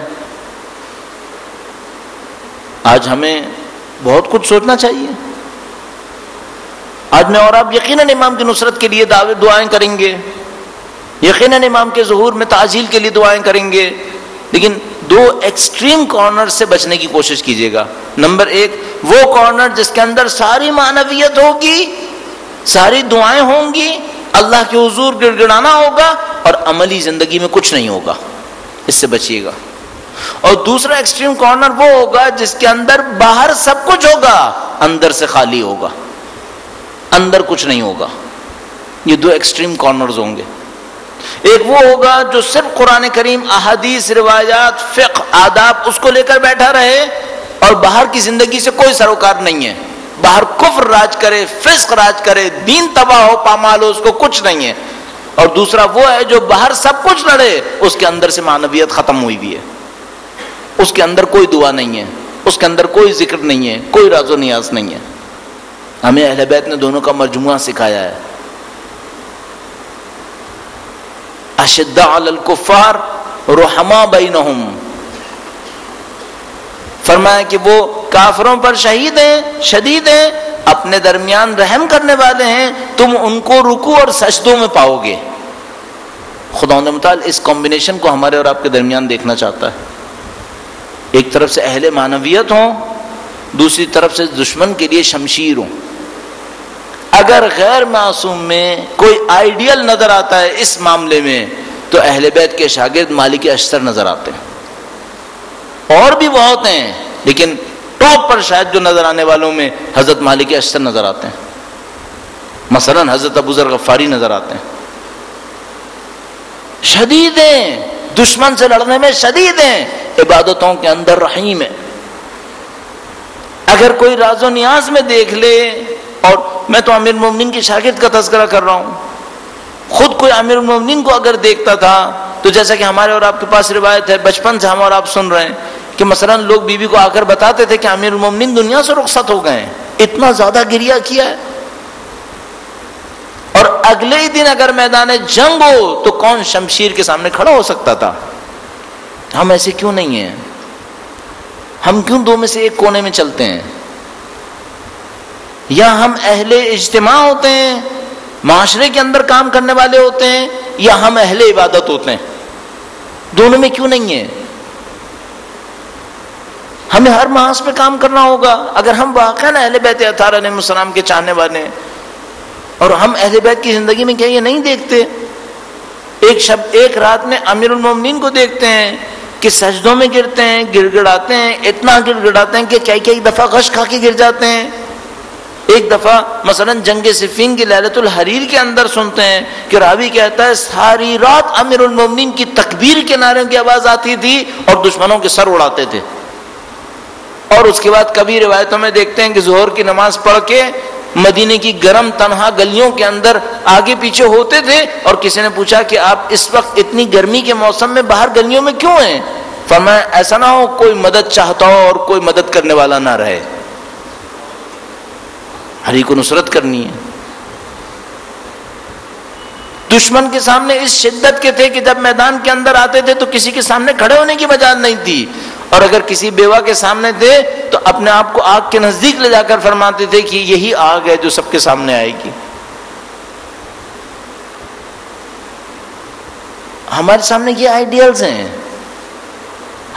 آج ہمیں بہت کچھ سوچنا چاہیے۔ آج میں اور آپ یقیناً امام کی نصرت کے لیے دعائیں کریں گے، یقیناً امام کے ظہور میں تعجیل کے لیے دعائیں کریں گے، لیکن دو ایکسٹریم کارنر سے بچنے کی کوشش کیجیے گا۔ نمبر ایک، وہ کارنر جس کے اندر ساری معنویت ہوگی، ساری دعائیں ہوں گی، اللہ کے حضور گڑ گڑانا ہوگا اور عملی زندگی میں کچھ نہیں ہوگا، اس سے بچیے گا۔ اور دوسرا ایکسٹریم کارنر وہ ہوگا جس کے اندر باہر سب کچھ ہوگا، اندر سے خالی ہوگا، اندر کچھ نہیں ہوگا۔ یہ دو ایکسٹریم کارنرز ہوں گے۔ ایک وہ ہوگا جو صرف قرآن کریم، احادیث، روایات، فقہ، آداب اس کو لے کر بیٹھا رہے اور باہر کی زندگی سے کوئی سروکار نہیں ہے، باہر کفر راج کرے، فسق راج کرے، دین تباہ ہو، پامال ہو، اس کو کچھ نہیں ہے۔ اور دوسرا وہ ہے جو باہر سب کچھ لڑے، اس کے اندر سے معنویت ختم ہوئی بھی ہے، اس کے اندر کوئی دعا نہیں ہے، اس کے اندر کوئی ذکر نہیں ہے، کوئی راز و نیاز نہیں ہے۔ ہمیں اہل بیت نے دونوں کا مجموعہ سکھایا ہے. اشداء علی الکفار رحماء بینہم، فرمایا کہ وہ کافروں پر شہید ہیں، شدید ہیں، اپنے درمیان رحم کرنے والے ہیں، تم ان کو رکوع اور سجدوں میں پاؤ گے. خداوند متعال اس کمبینیشن کو ہمارے اور آپ کے درمیان دیکھنا چاہتا ہے. ایک طرف سے اہل معنویت ہوں، دوسری طرف سے دشمن کے لیے شمشیر ہوں. اگر غیر معصوم میں کوئی آئیڈیل نظر آتا ہے اس معاملے میں تو اہل بیت کے شاگرد مالک اشتر نظر آتے ہیں. اور بھی بہت ہیں لیکن ٹاپ پر شاید جو نظر آنے والوں میں حضرت مالک اشتر نظر آتے ہیں، مثلا حضرت ابو ذر غفاری نظر آتے ہیں. شدید ہیں، دشمن سے لڑنے میں شدید ہیں، عبادتوں کے اندر رحیم ہے. اگر کوئی راز و نیاز میں دیکھ لے، اور میں تو امیر المومنین کے شاگرد کا تذکرہ کر رہا ہوں، خود کوئی امیر المومنین کو اگر دیکھتا تھا تو جیسا کہ ہمارے اور آپ کے پاس روایت ہے، بچپن سے ہم اور آپ سن رہے ہیں کہ مثلا لوگ بیوی کو آ کر بتاتے تھے کہ امیر المومنین دنیا سے رخصت ہو گئے ہیں، اتنا زیادہ گریہ کیا ہے. اور اگلے ہی دن اگر میدان جنگ ہو تو کون شمشیر کے سامنے کھڑا ہو سکتا تھا؟ ہم ایسے کیوں نہیں ہیں؟ ہم کیوں دو میں سے ایک کونے میں چلتے ہیں؟ یا ہم اہل اجتماع ہوتے ہیں، معاشرے کے اندر کام کرنے والے ہوتے ہیں، یا ہم اہل عبادت ہوتے ہیں؟ دونوں میں کیوں نہیں ہیں؟ ہمیں ہر محاذ پہ کام کرنا ہوگا. اگر ہم واقعاً اہل بیت اطہار علیہ السلام کے چاہنے والے ہیں، اور ہم اہل بیت کی زندگی میں کیا یہ نہیں دیکھتے؟ ایک رات میں امیر المومنین کو دیکھتے ہیں کہ سجدوں میں گرتے ہیں، گڑ گڑاتے ہیں، اتنا گڑ گڑاتے ہیں کہ کئی دفعہ غش کھا کے گر جاتے ہیں. ایک دفعہ مثلا جنگ صفین کی لیلۃ الحریر کے اندر سنتے ہیں کہ راوی کہتا ہے ساری رات امیر المومنین کی تکبیر کے نعروں کی آواز آتی تھی اور دشمنوں کے سر اڑاتے تھے. اور اس کے بعد کبھی روایتوں میں دیکھتے ہیں کہ ظہر کی نماز پڑھ کے مدینے کی گرم تنہا گلیوں کے اندر آگے پیچھے ہوتے تھے، اور کسی نے پوچھا کہ آپ اس وقت اتنی گرمی کے موسم میں باہر گلیوں میں کیوں ہیں؟ فرمایا ایسا نہ ہو کوئی مدد چاہتا ہو اور کوئی مدد کرنے والا نہ رہے. ہری کو نصرت کرنی ہے. دشمن کے سامنے اس شدت کے تھے کہ جب میدان کے اندر آتے تھے تو کسی کے سامنے کھڑے ہونے کی مجال نہیں تھی، اور اگر کسی بیوہ کے سامنے تھے تو اپنے آپ کو آگ کے نزدیک لے جا کر فرماتے تھے کہ یہی آگ ہے جو سب کے سامنے آئے گی. ہمارے سامنے یہ آئیڈیلز ہیں،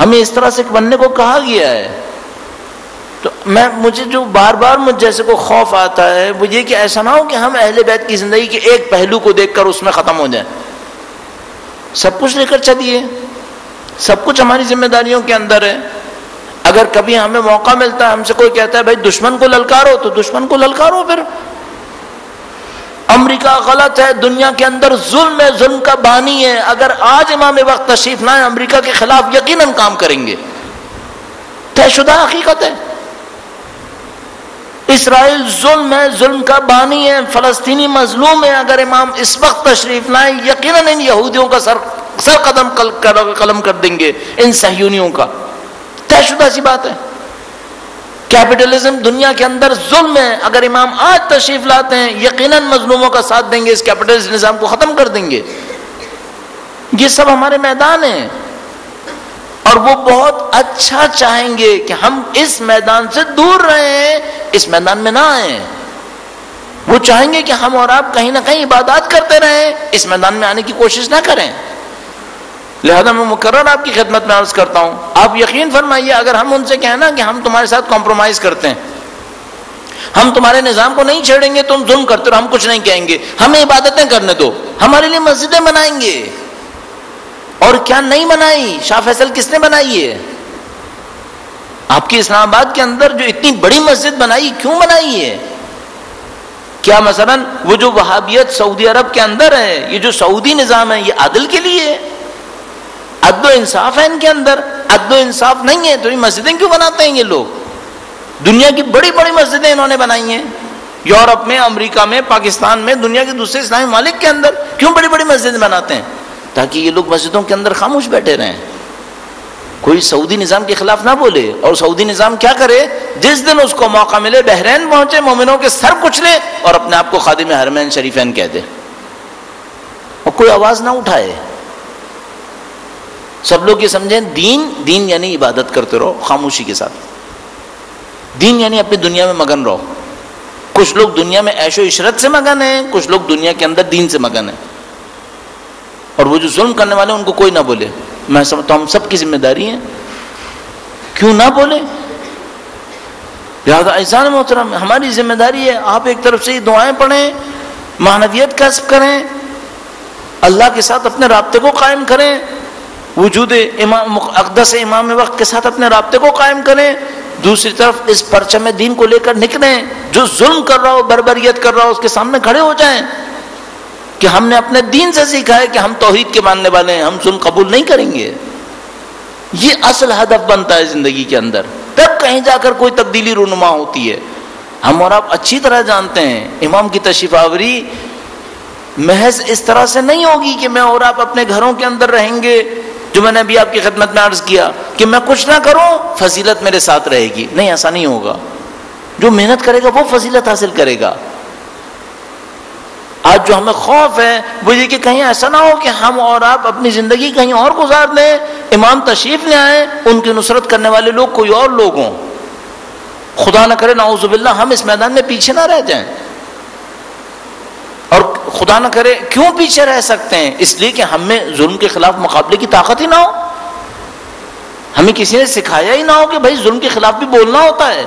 ہمیں اس طرح سے بننے کو کہا گیا ہے. تو مجھے جو بار بار مجھ جیسے کو خوف آتا ہے وہ یہ کہ ایسا نہ ہو کہ ہم اہل بیت کی زندگی کے ایک پہلو کو دیکھ کر اس میں ختم ہو جائیں. سب کچھ لے کر چلیے، سب کچھ ہماری ذمہ داریوں کے اندر ہے. اگر کبھی ہمیں موقع ملتا ہے، ہم سے کوئی کہتا ہے بھائی دشمن کو للکارو، تو دشمن کو للکارو. پھر امریکہ غلط ہے، دنیا کے اندر ظلم ہے، ظلم کا بانی ہے. اگر آج امام وقت تشریف لائیں امریکہ کے خلاف یقیناً کام کریں گے، طے شدہ حقیقت ہے. اسرائیل ظلم ہے، ظلم کا بانی ہے، فلسطینی مظلوم ہے. اگر امام اس وقت تشریف لائیں یقیناً ان یہودیوں کا سر قلم کر دیں گے، ان صہیونیوں کا. طے شدہ سی بات ہے. کیپٹلزم دنیا کے اندر ظلم ہے، اگر امام آج تشریف لاتے ہیں یقیناً مظلوموں کا ساتھ دیں گے، اس کیپٹلسٹ نظام کو ختم کر دیں گے. یہ سب ہمارے میدان ہیں، اور وہ بہت اچھا چاہیں گے کہ ہم اس میدان سے دور رہیں، اس میدان میں نہ آئیں. وہ چاہیں گے کہ ہم اور آپ کہیں نہ کہیں عبادات کرتے رہیں، اس میدان میں آنے کی کوشش نہ کریں. لہذا میں مکرر آپ کی خدمت میں عرض کرتا ہوں، آپ یقین فرمائیے اگر ہم ان سے کہنا کہ ہم تمہارے ساتھ کمپرومائز کرتے ہیں، ہم تمہارے نظام کو نہیں چھیڑیں گے، تم ظلم کرتے ہو، ہم کچھ نہیں کہیں گے، ہمیں عبادتیں کرنے دو، ہمارے لیے مسجدیں بنائیں گے. اور کیا نہیں بنائی؟ شاہ فیصل کس نے بنائی ہے؟ آپ کی اسلام آباد کے اندر جو اتنی بڑی مسجد بنائی، کیوں بنائی ہے؟ کیا مثلا وہ جو وہابیت سعودی عرب کے اندر ہے، یہ جو سعودی نظام ہے، یہ عدل کے لیے ہے؟ عدل و انصاف ہے ان کے اندر؟ عدل و انصاف نہیں ہے تو یہ مسجدیں کیوں بناتے ہیں یہ لوگ؟ دنیا کی بڑی بڑی مسجدیں انہوں نے بنائی ہیں، یورپ میں، امریکہ میں، پاکستان میں، دنیا کے دوسرے اسلامی ممالک کے اندر. کیوں بڑی بڑی مسجدیں بناتے ہیں؟ تاکہ یہ لوگ مسجدوں کے اندر خاموش بیٹھے رہیں کوئی سعودی نظام کے خلاف نہ بولے، اور سعودی نظام کیا کرے، جس دن اس کو موقع ملے بحرین پہنچے، مومنوں کے سر کچلے اور اپنے آپ کو خادم حرمین شریفین کہہ دے، اور کوئی آواز نہ اٹھائے۔ سب لوگ یہ سمجھیں دین یعنی عبادت کرتے رہو خاموشی کے ساتھ، دین یعنی اپنی دنیا میں مگن رہو۔ کچھ لوگ دنیا میں عیش و عشرت سے مگن ہیں، کچھ لوگ دنیا کے اندر دین سے مگن ہیں، اور وہ جو ظلم کرنے والے ہیں ان کو کوئی نہ بولے۔ میں سمجھتا ہوں ہم سب کی ذمہ داری ہے، کیوں نہ بولے؟ لہٰذا عزیزان محترم، ہماری ذمہ داری ہے، آپ ایک طرف سے یہ دعائیں پڑھیں، معنویت کسب کریں، اللہ کے ساتھ اپنے رابطے کو قائم کریں، وجود امام اقدس امام وقت کے ساتھ اپنے رابطے کو قائم کریں، دوسری طرف اس پرچم دین کو لے کر نکلیں، جو ظلم کر رہا ہو، بربریت کر رہا ہو، اس کے سامنے کھڑے ہو جائیں کہ ہم نے اپنے دین سے سیکھا ہے کہ ہم توحید کے ماننے والے ہیں، ہم ظلم قبول نہیں کریں گے۔ یہ اصل ہدف بنتا ہے زندگی کے اندر، تب کہیں جا کر کوئی تبدیلی رونما ہوتی ہے۔ ہم اور آپ اچھی طرح جانتے ہیں امام کی تشریف آوری محض اس طرح سے نہیں ہوگی کہ میں اور آپ اپنے گھروں کے اندر رہیں گے، جو میں نے ابھی آپ کی خدمت میں عرض کیا کہ میں کچھ نہ کروں فضیلت میرے ساتھ رہے گی، نہیں، ایسا نہیں ہوگا۔ جو محنت کرے گا وہ فضیلت حاصل کرے گا۔ آج جو ہمیں خوف ہے وہ یہ کہ کہیں ایسا نہ ہو کہ ہم اور آپ اپنی زندگی کہیں اور گزار لیں، امام تشریف لے آئیں، ان کی نصرت کرنے والے لوگ کوئی اور لوگ ہوں، خدا نہ کرے نعوذ باللہ ہم اس میدان میں پیچھے نہ رہ جائیں۔ اور خدا نہ کرے کیوں پیچھے رہ سکتے ہیں؟ اس لیے کہ ہم میں ظلم کے خلاف مقابلے کی طاقت ہی نہ ہو، ہمیں کسی نے سکھایا ہی نہ ہو کہ بھائی ظلم کے خلاف بھی بولنا ہوتا ہے۔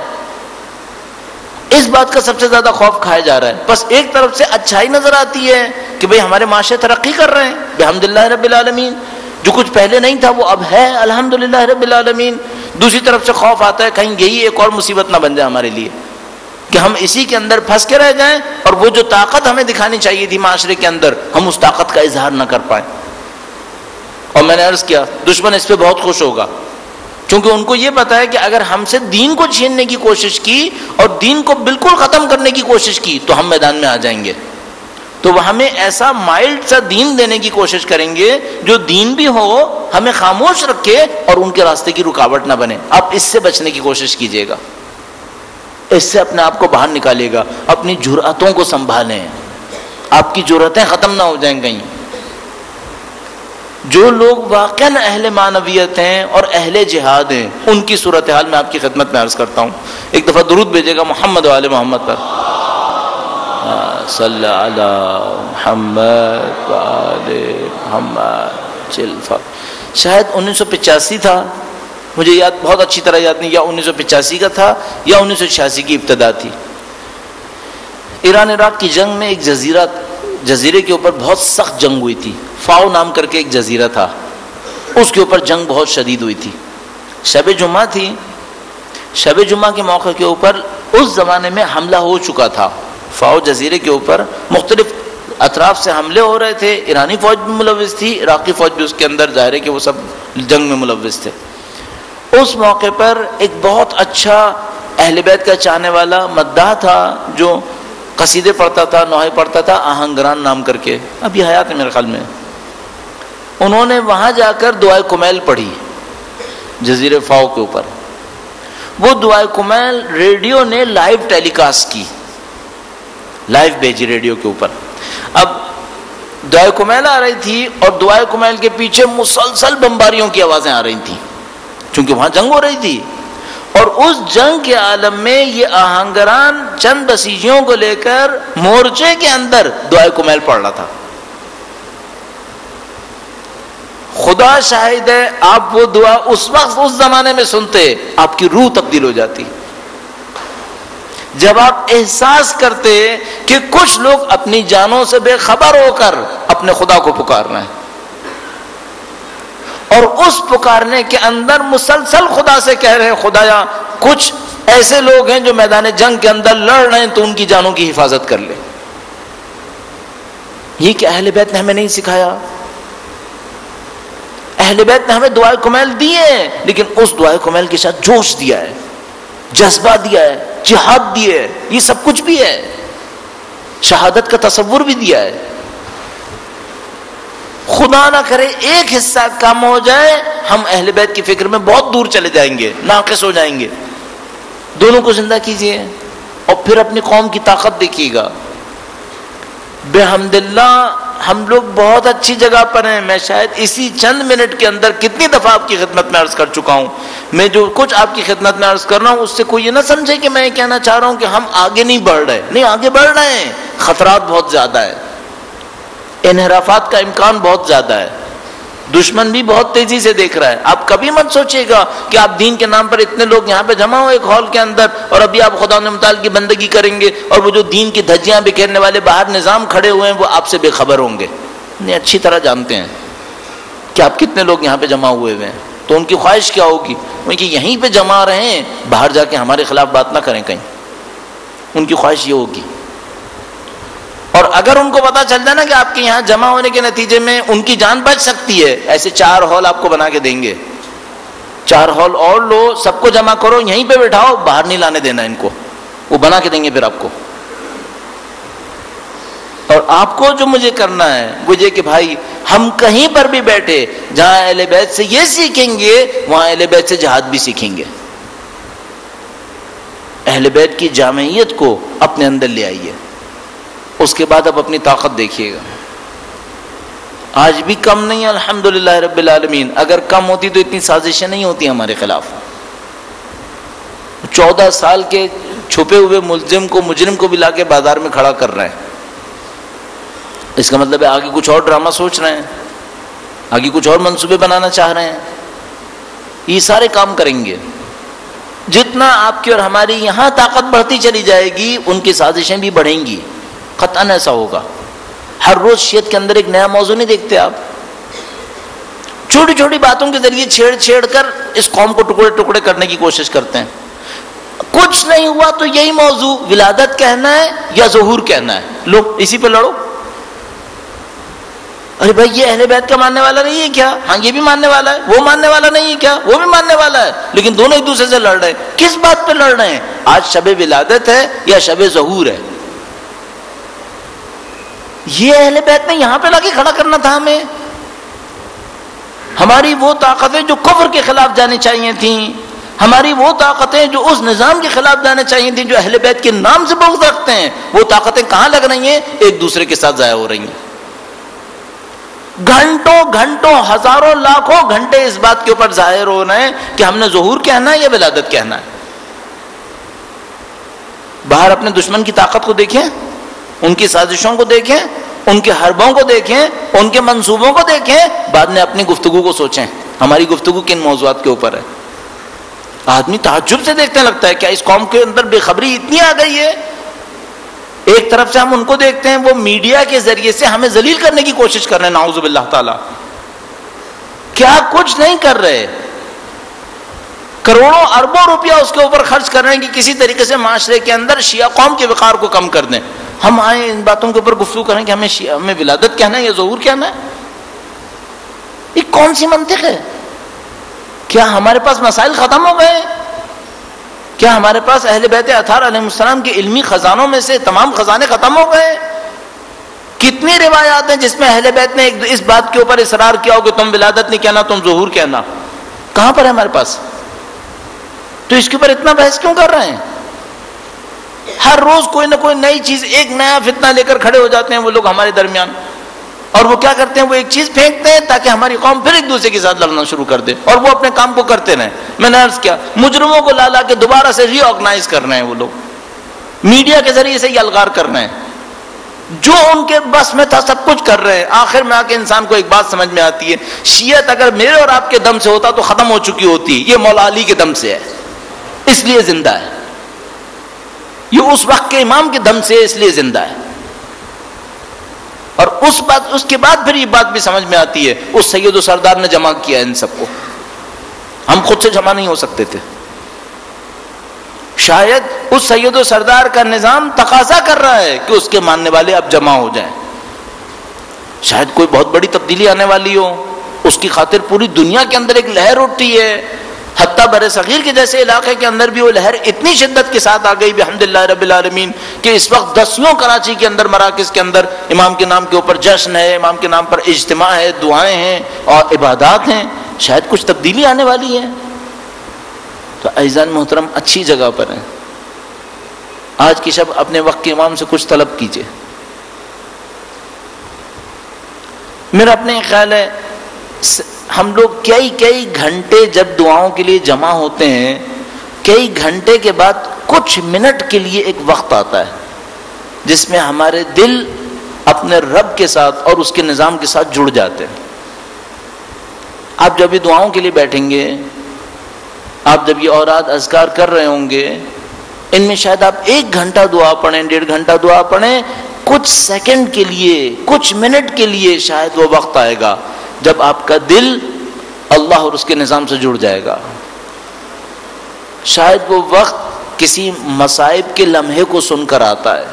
اس بات کا سب سے زیادہ خوف کھایا جا رہا ہے۔ بس ایک طرف سے اچھائی نظر آتی ہے کہ بھئی ہمارے معاشرے ترقی کر رہے ہیں بحمدللہ رب العالمین، جو کچھ پہلے نہیں تھا وہ اب ہے الحمدللہ رب العالمین۔ دوسری طرف سے خوف آتا ہے کہیں یہی ایک اور مصیبت نہ بن جائے ہمارے لیے کہ ہم اسی کے اندر پھنس کے رہ جائیں، اور وہ جو طاقت ہمیں دکھانی چاہیے تھی معاشرے کے اندر ہم اس طاقت کا اظہار نہ کر پائیں۔ اور میں نے عرض کیا دشمن اس پہ بہت خوش ہوگا، کیونکہ ان کو یہ پتا ہے کہ اگر ہم سے دین کو چھیننے کی کوشش کی اور دین کو بالکل ختم کرنے کی کوشش کی تو ہم میدان میں آ جائیں گے، تو وہ ہمیں ایسا مائلڈ سا دین دینے کی کوشش کریں گے جو دین بھی ہو، ہمیں خاموش رکھے اور ان کے راستے کی رکاوٹ نہ بنے۔ آپ اس سے بچنے کی کوشش کیجیے گا، اس سے اپنے آپ کو باہر نکالیے گا، اپنی جرأتوں کو سنبھالیں، آپ کی جرأتیں ختم نہ ہو جائیں کہیں۔ جو لوگ واقعاً اہل معنویت ہیں اور اہل جہاد ہیں ان کی صورتحال میں آپ کی خدمت میں عرض کرتا ہوں۔ ایک دفعہ درود بھیجے گا محمد و آل محمد پر، صلی علی محمد و آل محمد۔ شاید 1985 تھا، مجھے یاد بہت اچھی طرح یاد نہیں، یا 1985 کا تھا یا 1986 کی ابتدا تھی۔ ایران عراق کی جنگ میں ایک جزیرے کے اوپر بہت سخت جنگ ہوئی تھی، فاؤ نام کر کے ایک جزیرہ تھا، اس کے اوپر جنگ بہت شدید ہوئی تھی۔ شب جمعہ تھی، شب جمعہ کے موقع کے اوپر اس زمانے میں حملہ ہو چکا تھا، فاؤ جزیرے کے اوپر مختلف اطراف سے حملے ہو رہے تھے، ایرانی فوج بھی ملوث تھی، عراقی فوج بھی اس کے اندر، ظاہر ہے کہ وہ سب جنگ میں ملوث تھے۔ اس موقع پر ایک بہت اچھا اہل بیت کا چاہنے والا مداح تھا جو قصیدے پڑھتا تھا، نوحے پڑھتا تھا، آہنگران نام کر کے، ابھی حیات ہے میرے خیال میں۔ انہوں نے وہاں جا کر دعائے کمیل پڑھی جزیرے فاؤ کے اوپر۔ وہ دعائے کمیل ریڈیو نے لائیو ٹیلی کاسٹ کی، لائیو بھیجی ریڈیو کے اوپر۔ اب دعائے کمیل آ رہی تھی اور دعائے کمیل کے پیچھے مسلسل بمباریوں کی آوازیں آ رہی تھیں، چونکہ وہاں جنگ ہو رہی تھی، اور اس جنگ کے عالم میں یہ آہنگران چند بسیجیوں کو لے کر مورچے کے اندر دعائے کمیل پڑھ رہا تھا۔ خدا شاہد ہے، آپ وہ دعا اس وقت اس زمانے میں سنتے آپ کی روح تبدیل ہو جاتی، جب آپ احساس کرتے کہ کچھ لوگ اپنی جانوں سے بے خبر ہو کر اپنے خدا کو پکار رہے ہیں، اور اس پکارنے کے اندر مسلسل خدا سے کہہ رہے ہیں خدایا کچھ ایسے لوگ ہیں جو میدان جنگ کے اندر لڑ رہے ہیں تو ان کی جانوں کی حفاظت کر لے۔ یہ کہ اہل بیت نے ہمیں نہیں سکھایا، اہل بیت نے ہمیں دعائے کمیل دی ہے، لیکن اس دعائے کمیل کے ساتھ جوش دیا ہے، جذبہ دیا ہے، جہاد دی ہے، یہ سب کچھ بھی ہے، شہادت کا تصور بھی دیا ہے۔ خدا نہ کرے ایک حصہ کم ہو جائے، ہم اہل بیت کی فکر میں بہت دور چلے جائیں گے، ناقص ہو جائیں گے. دونوں کو زندہ کیجئے اور پھر اپنی قوم کی طاقت دیکھیے گا. بحمداللہ ہم لوگ بہت اچھی جگہ پر ہیں. میں شاید اسی چند منٹ کے اندر کتنی دفعہ آپ کی خدمت میں عرض کر چکا ہوں. میں جو کچھ آپ کی خدمت میں عرض کر رہا ہوں اس سے کوئی یہ نہ سمجھے کہ میں یہ کہنا چاہ رہا ہوں کہ ہم آگے نہیں بڑھ رہے. نہیں، آگے بڑھ رہے ہیں. خطرات بہت زیادہ ہے، انحرافات کا امکان بہت زیادہ ہے، دشمن بھی بہت تیزی سے دیکھ رہا ہے. آپ کبھی مت سوچیے گا کہ آپ دین کے نام پر اتنے لوگ یہاں پہ جمع ہو ایک ہال کے اندر اور ابھی آپ خدا متعال کی بندگی کریں گے اور وہ جو دین کی دھجیاں بکھیرنے والے باہر نظام کھڑے ہوئے ہیں وہ آپ سے بے خبر ہوں گے. نہیں، اچھی طرح جانتے ہیں کہ آپ کتنے لوگ یہاں پہ جمع ہوئے ہوئے ہیں. تو ان کی خواہش کیا ہوگی؟ وہ کہ یہیں پہ جمع رہیں، باہر جا کے ہمارے خلاف بات نہ کریں کہیں. ان کی خواہش یہ ہوگی. اور اگر ان کو پتا چل جائے نا کہ آپ کے یہاں جمع ہونے کے نتیجے میں ان کی جان بچ سکتی ہے، ایسے 4 ہال آپ کو بنا کے دیں گے. 4 ہال اور لو، سب کو جمع کرو، یہیں پہ بٹھاؤ، باہر نہیں لانے دینا ان کو. وہ بنا کے دیں گے پھر آپ کو. اور آپ کو جو مجھے کرنا ہے وہ یہ کہ بھائی ہم کہیں پر بھی بیٹھے جہاں اہل بیت سے یہ سیکھیں گے وہاں اہل بیت سے جہاد بھی سیکھیں گے. اہل بیت کی جامعیت کو اپنے اندر لے آئیے. اس کے بعد اب اپنی طاقت دیکھیے گا. آج بھی کم نہیں ہے الحمدللہ رب العالمین. اگر کم ہوتی تو اتنی سازشیں نہیں ہوتی ہمارے خلاف. 14 سال کے چھپے ہوئے مجرم کو بھی لا کے بازار میں کھڑا کر رہے ہیں. اس کا مطلب ہے آگے کچھ اور ڈرامہ سوچ رہے ہیں، آگے کچھ اور منصوبے بنانا چاہ رہے ہیں. یہ سارے کام کریں گے. جتنا آپ کی اور ہماری یہاں طاقت بڑھتی چلی جائے گی ان کی سازشیں بھی بڑھیں گی. قطعاً ایسا ہوگا. ہر روز شیعت کے اندر ایک نیا موضوع نہیں دیکھتے آپ؟ چھوٹی چھوٹی باتوں کے ذریعے چھیڑ کر اس قوم کو ٹکڑے ٹکڑے کرنے کی کوشش کرتے ہیں. کچھ نہیں ہوا تو یہی موضوع ولادت کہنا ہے یا ظہور کہنا ہے، لو اسی پہ لڑو. ارے بھائی یہ اہل بیت کا ماننے والا نہیں ہے کیا؟ ہاں یہ بھی ماننے والا ہے. وہ ماننے والا نہیں ہے کیا؟ وہ بھی ماننے والا ہے. لیکن دونوں ایک دوسرے سے لڑ رہے ہیں. کس بات پہ لڑ رہے ہیں؟ آج شب ولادت ہے یا شب ظہور ہے؟ یہ اہل بیت نے یہاں پہ لا کے کھڑا کرنا تھا ہمیں. ہماری وہ طاقتیں جو کفر کے خلاف جانی چاہیے تھیں، ہماری وہ طاقتیں جو اس نظام کے خلاف جانے چاہیے تھیں جو اہل بیت کے نام سے بغض رکھتے ہیں، وہ طاقتیں کہاں لگ رہی ہیں؟ ایک دوسرے کے ساتھ ضائع ہو رہی ہیں. گھنٹوں ہزاروں لاکھوں گھنٹے اس بات کے اوپر ظاہر ہو رہے ہیں کہ ہم نے ظہور کہنا ہے یا ولادت کہنا ہے. باہر اپنے دشمن کی طاقت کو دیکھیں، ان کی سازشوں کو دیکھیں، ان کے حربوں کو دیکھیں، ان کے منصوبوں کو دیکھیں، بعد میں اپنی گفتگو کو سوچیں ہماری گفتگو کن موضوعات کے اوپر ہے. آدمی تعجب سے دیکھنے لگتا ہے کیا اس قوم کے اندر بے خبری اتنی آ گئی ہے. ایک طرف سے ہم ان کو دیکھتے ہیں وہ میڈیا کے ذریعے سے ہمیں ذلیل کرنے کی کوشش کر رہے ہیں، نعوذ باللہ تعالی. کیا کچھ نہیں کر رہے، کروڑوں اربوں روپیہ اس کے اوپر خرچ کر رہے ہیں کہ کسی طریقے سے معاشرے کے اندر شیعہ قوم کے وقار کو کم کر دیں. ہم آئیں ان باتوں کے اوپر گفتگو کریں کہ ہمیں ولادت کہنا ہے یا ظہور کہنا ہے. یہ کون سی منطق ہے؟ کیا ہمارے پاس مسائل ختم ہو گئے؟ کیا ہمارے پاس اہل بیت اطہار علیہ السلام کے علمی خزانوں میں سے تمام خزانے ختم ہو گئے؟ کتنی روایات ہیں جس میں اہل بیت نے اس بات کے اوپر اصرار کیا ہو کہ تم ولادت نہیں کہنا، تم ظہور کہنا؟ کہاں پر ہے ہمارے پاس؟ تو اس کے اوپر اتنا بحث کیوں کر رہے ہیں؟ ہر روز کوئی نہ کوئی نئی چیز، ایک نیا فتنہ لے کر کھڑے ہو جاتے ہیں وہ لوگ ہمارے درمیان. اور وہ کیا کرتے ہیں؟ وہ ایک چیز پھینکتے ہیں تاکہ ہماری قوم پھر ایک دوسرے کے ساتھ لڑنا شروع کر دے اور وہ اپنے کام کو کرتے رہیں. میں نے عرض کیا مجرموں کو لا کے دوبارہ سے ری آرگنائز کر رہے ہیں. وہ لوگ میڈیا کے ذریعے سے یہ الغار کر رہے ہیں، جو ان کے بس میں تھا سب کچھ کر رہے ہیں. آخر میں آ کے انسان کو ایک بات سمجھ میں آتی ہے، شیعت اگر میرے اور آپ کے دم سے ہوتا تو ختم ہو چکی ہوتی. یہ مولا علی کے دم سے ہے اس لیے زندہ ہے، یہ اس وقت کے امام کے دم سے اس لیے زندہ ہے. اور اس کے بعد پھر یہ بات بھی سمجھ میں آتی ہے اس سید و سردار نے جمع کیا ان سب کو. ہم خود سے جمع نہیں ہو سکتے تھے. شاید اس سید و سردار کا نظام تقاضا کر رہا ہے کہ اس کے ماننے والے اب جمع ہو جائیں. شاید کوئی بہت بڑی تبدیلی آنے والی ہو، اس کی خاطر پوری دنیا کے اندر ایک لہر اٹھتی ہے. حتیٰ بر صغیر کے جیسے علاقے کے اندر بھی وہ لہر اتنی شدت کے ساتھ آ گئی بحمدللہ رب العالمین کہ اس وقت دسیوں کراچی کے اندر مراکز کے اندر امام کے نام کے اوپر جشن ہے، امام کے نام پر اجتماع ہے، دعائیں ہیں اور عبادات ہیں. شاید کچھ تبدیلی آنے والی ہے. تو عزیزان محترم اچھی جگہ پر ہیں. آج کی شب اپنے وقت کے امام سے کچھ طلب کیجئے. میرا اپنے خیال ہے ہم لوگ کئی گھنٹے جب دعاؤں کے لیے جمع ہوتے ہیں، کئی گھنٹے کے بعد کچھ منٹ کے لیے ایک وقت آتا ہے جس میں ہمارے دل اپنے رب کے ساتھ اور اس کے نظام کے ساتھ جڑ جاتے ہیں. آپ جب بھی دعاؤں کے لیے بیٹھیں گے، آپ جب یہ اوراد اذکار کر رہے ہوں گے، ان میں شاید آپ 1 گھنٹہ دعا پڑھیں، 1.5 گھنٹہ دعا پڑھیں، کچھ سیکنڈ کے لیے، کچھ منٹ کے لیے شاید وہ وقت آئے گا جب آپ کا دل اللہ اور اس کے نظام سے جڑ جائے گا. شاید وہ وقت کسی مصائب کے لمحے کو سن کر آتا ہے،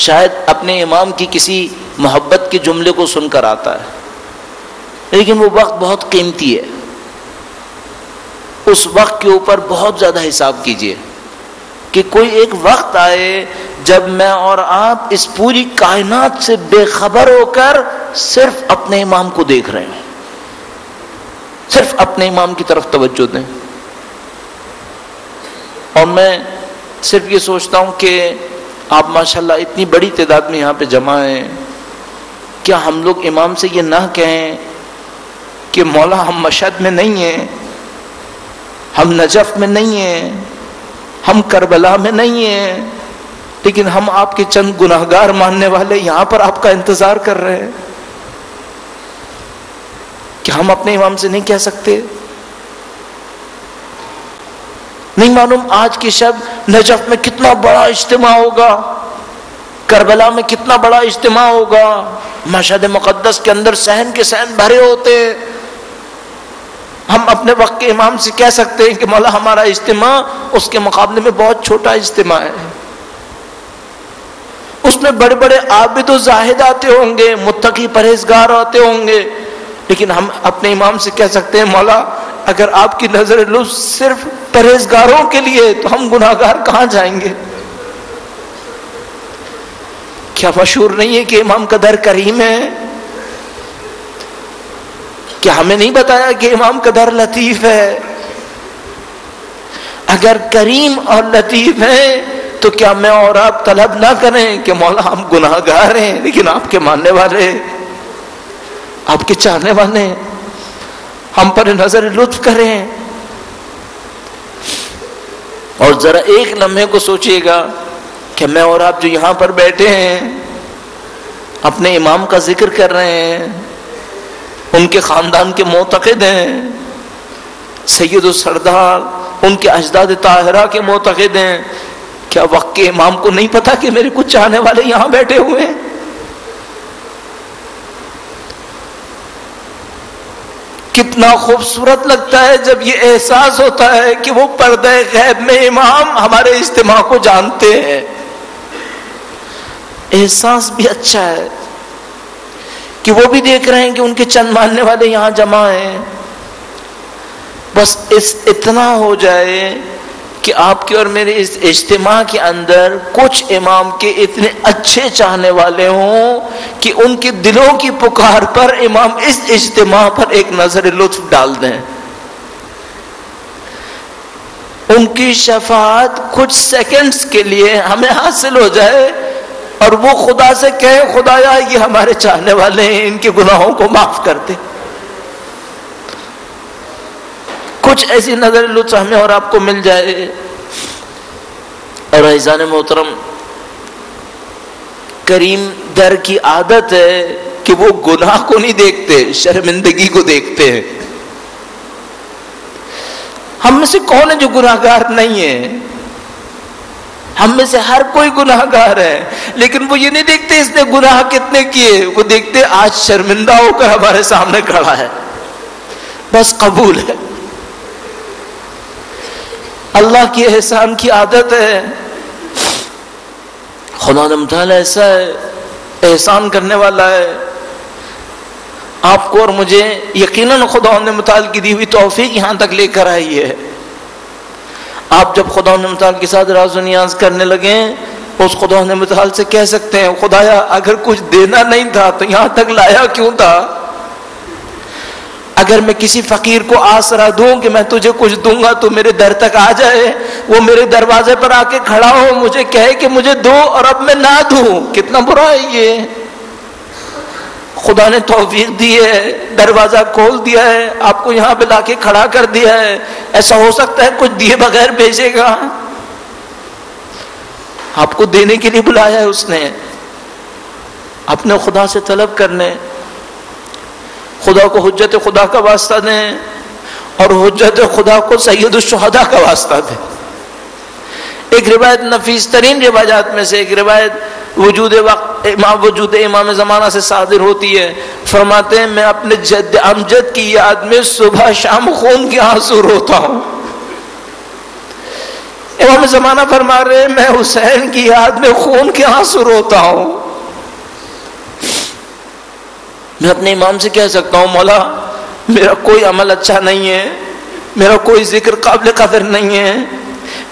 شاید اپنے امام کی کسی محبت کے جملے کو سن کر آتا ہے، لیکن وہ وقت بہت قیمتی ہے. اس وقت کے اوپر بہت زیادہ حساب کیجئے کہ کوئی ایک وقت آئے جب میں اور آپ اس پوری کائنات سے بے خبر ہو کر صرف اپنے امام کو دیکھ رہے ہیں، صرف اپنے امام کی طرف توجہ دیں. اور میں صرف یہ سوچتا ہوں کہ آپ ماشاءاللہ اتنی بڑی تعداد میں یہاں پہ جمع ہیں، کیا ہم لوگ امام سے یہ نہ کہیں کہ مولا ہم مشہد میں نہیں ہیں، ہم نجف میں نہیں ہیں، ہم کربلا میں نہیں ہیں، لیکن ہم آپ کے چند گناہگار ماننے والے یہاں پر آپ کا انتظار کر رہے ہیں. کیا ہم اپنے امام سے نہیں کہہ سکتے؟ نہیں معلوم آج کی شب نجف میں کتنا بڑا اجتماع ہوگا، کربلا میں کتنا بڑا اجتماع ہوگا، مشہد مقدس کے اندر صحن کے صحن بھرے ہوتے ہیں. ہم اپنے وقت کے امام سے کہہ سکتے ہیں کہ مولا ہمارا اجتماع اس کے مقابلے میں بہت چھوٹا اجتماع ہے، اس میں بڑے بڑے عابد و زاہد آتے ہوں گے، متقی پرہیزگار آتے ہوں گے، لیکن ہم اپنے امام سے کہہ سکتے ہیں مولا اگر آپ کی نظر لطف صرف پرہیزگاروں کے لیے تو ہم گناہگار کہاں جائیں گے؟ کیا مشہور نہیں ہے کہ امام کا در کریم ہے؟ کیا ہمیں نہیں بتایا کہ امام کا در لطیف ہے؟ اگر کریم اور لطیف ہے تو کیا میں اور آپ طلب نہ کریں کہ مولا ہم گناہگار ہیں لیکن آپ کے ماننے والے، آپ کے چاہنے والے، ہم پر نظر لطف کریں. اور ذرا ایک لمحے کو سوچئے گا کہ میں اور آپ جو یہاں پر بیٹھے ہیں اپنے امام کا ذکر کر رہے ہیں، ان کے خاندان کے معتقد ہیں، سید السردار ان کے اجداد طاہرہ کے معتقد ہیں. کیا وقت کے امام کو نہیں پتا کہ میرے کچھ چاہنے والے یہاں بیٹھے ہوئے ہیں؟ کتنا خوبصورت لگتا ہے جب یہ احساس ہوتا ہے کہ وہ پردہ غیب میں امام ہمارے اجتماع کو جانتے ہیں. احساس بھی اچھا ہے کہ وہ بھی دیکھ رہے ہیں کہ ان کے چند ماننے والے یہاں جمع ہیں. بس اتنا ہو جائے کہ آپ کے اور میرے اس اجتماع کے اندر کچھ امام کے اتنے اچھے چاہنے والے ہوں کہ ان کے دلوں کی پکار پر امام اس اجتماع پر ایک نظر لطف ڈال دیں، ان کی شفاعت کچھ سیکنڈز کے لیے ہمیں حاصل ہو جائے اور وہ خدا سے کہے خدایا یہ ہمارے چاہنے والے ہیں، ان کے گناہوں کو معاف کر دے. کچھ ایسی نظر لطف ہمیں اور آپ کو مل جائے. اور عزیزان محترم، کریم در کی عادت ہے کہ وہ گناہ کو نہیں دیکھتے، شرمندگی کو دیکھتے ہیں. ہم میں سے کون ہے جو گناہگار نہیں ہے؟ ہم میں سے ہر کوئی گناہگار ہے، لیکن وہ یہ نہیں دیکھتے اس نے گناہ کتنے کیے، وہ دیکھتے آج شرمندہ ہو کر ہمارے سامنے کھڑا ہے، بس قبول ہے. اللہ کی احسان کی عادت ہے. خدا تعالیٰ ایسا ہے، احسان کرنے والا ہے. آپ کو اور مجھے یقیناً خدا نے متعال کی دی ہوئی توفیق یہاں تک لے کر آئی ہے۔ آپ جب خدا نے متعال کے ساتھ راز و نیاز کرنے لگے، اس خدا نے متعال سے کہہ سکتے ہیں خدایا اگر کچھ دینا نہیں تھا تو یہاں تک لایا کیوں تھا؟ اگر میں کسی فقیر کو آسرا دوں کہ میں تجھے کچھ دوں گا تو میرے در تک آ جائے، وہ میرے دروازے پر آ کے کھڑا ہو، مجھے کہے کہ مجھے دو اور اب میں نہ دوں، کتنا برا ہے یہ۔ خدا نے توفیق دی ہے، دروازہ کھول دیا ہے، آپ کو یہاں پہ لا کے کھڑا کر دیا ہے، ایسا ہو سکتا ہے کچھ دیے بغیر بھیجے گا؟ آپ کو دینے کے لیے بلایا ہے اس نے، اپنے خدا سے طلب کرنے، خدا کو حجت خدا کا واسطہ دیں اور حجت خدا کو سید الشہداء کا واسطہ دیں۔ ایک روایت نفیس ترین روایات میں سے ایک روایت وجود امام زمانہ سے صادر ہوتی ہے، فرماتے ہیں میں اپنے جد امجد کی یاد میں صبح شام خون کے آنسو روتا ہوں۔ امام زمانہ فرما رہے میں حسین کی یاد میں خون کے آنسو روتا ہوں۔ میں اپنے امام سے کہہ سکتا ہوں مولا میرا کوئی عمل اچھا نہیں ہے، میرا کوئی ذکر قابل قدر نہیں ہے،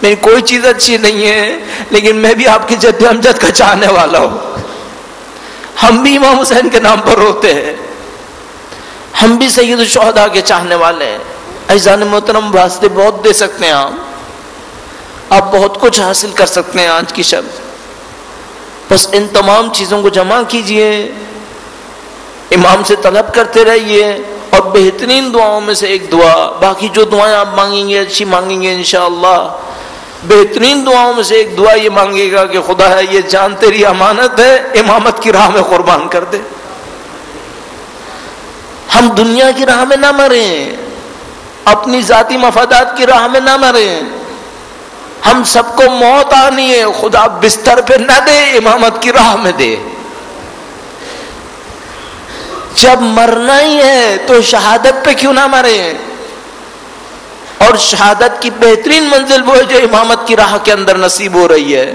میری کوئی چیز اچھی نہیں ہے، لیکن میں بھی آپ کی جد امجد کا چاہنے والا ہوں۔ ہم بھی امام حسین کے نام پر روتے ہیں، ہم بھی سید الشہداء کے چاہنے والے ہیں۔ عزیزان محترم واسطے بہت دے سکتے ہیں آپ بہت کچھ حاصل کر سکتے ہیں آج کی شب، بس ان تمام چیزوں کو جمع کیجئے، امام سے طلب کرتے رہیے، اور بہترین دعاؤں میں سے ایک دعا، باقی جو دعائیں آپ مانگیں گے اچھی مانگیں گے انشاءاللہ، بہترین دعاؤں میں سے ایک دعا یہ مانگے گا کہ خدا ہے یہ جان تیری امانت ہے، امامت کی راہ میں قربان کر دے۔ ہم دنیا کی راہ میں نہ مریں، اپنی ذاتی مفادات کی راہ میں نہ مریں، ہم سب کو موت آنی ہے، خدا بستر پہ نہ دے، امامت کی راہ میں دے۔ جب مرنا ہی ہے تو شہادت پہ کیوں نہ مرے؟ اور شہادت کی بہترین منزل وہ ہے جو امامت کی راہ کے اندر نصیب ہو رہی ہے۔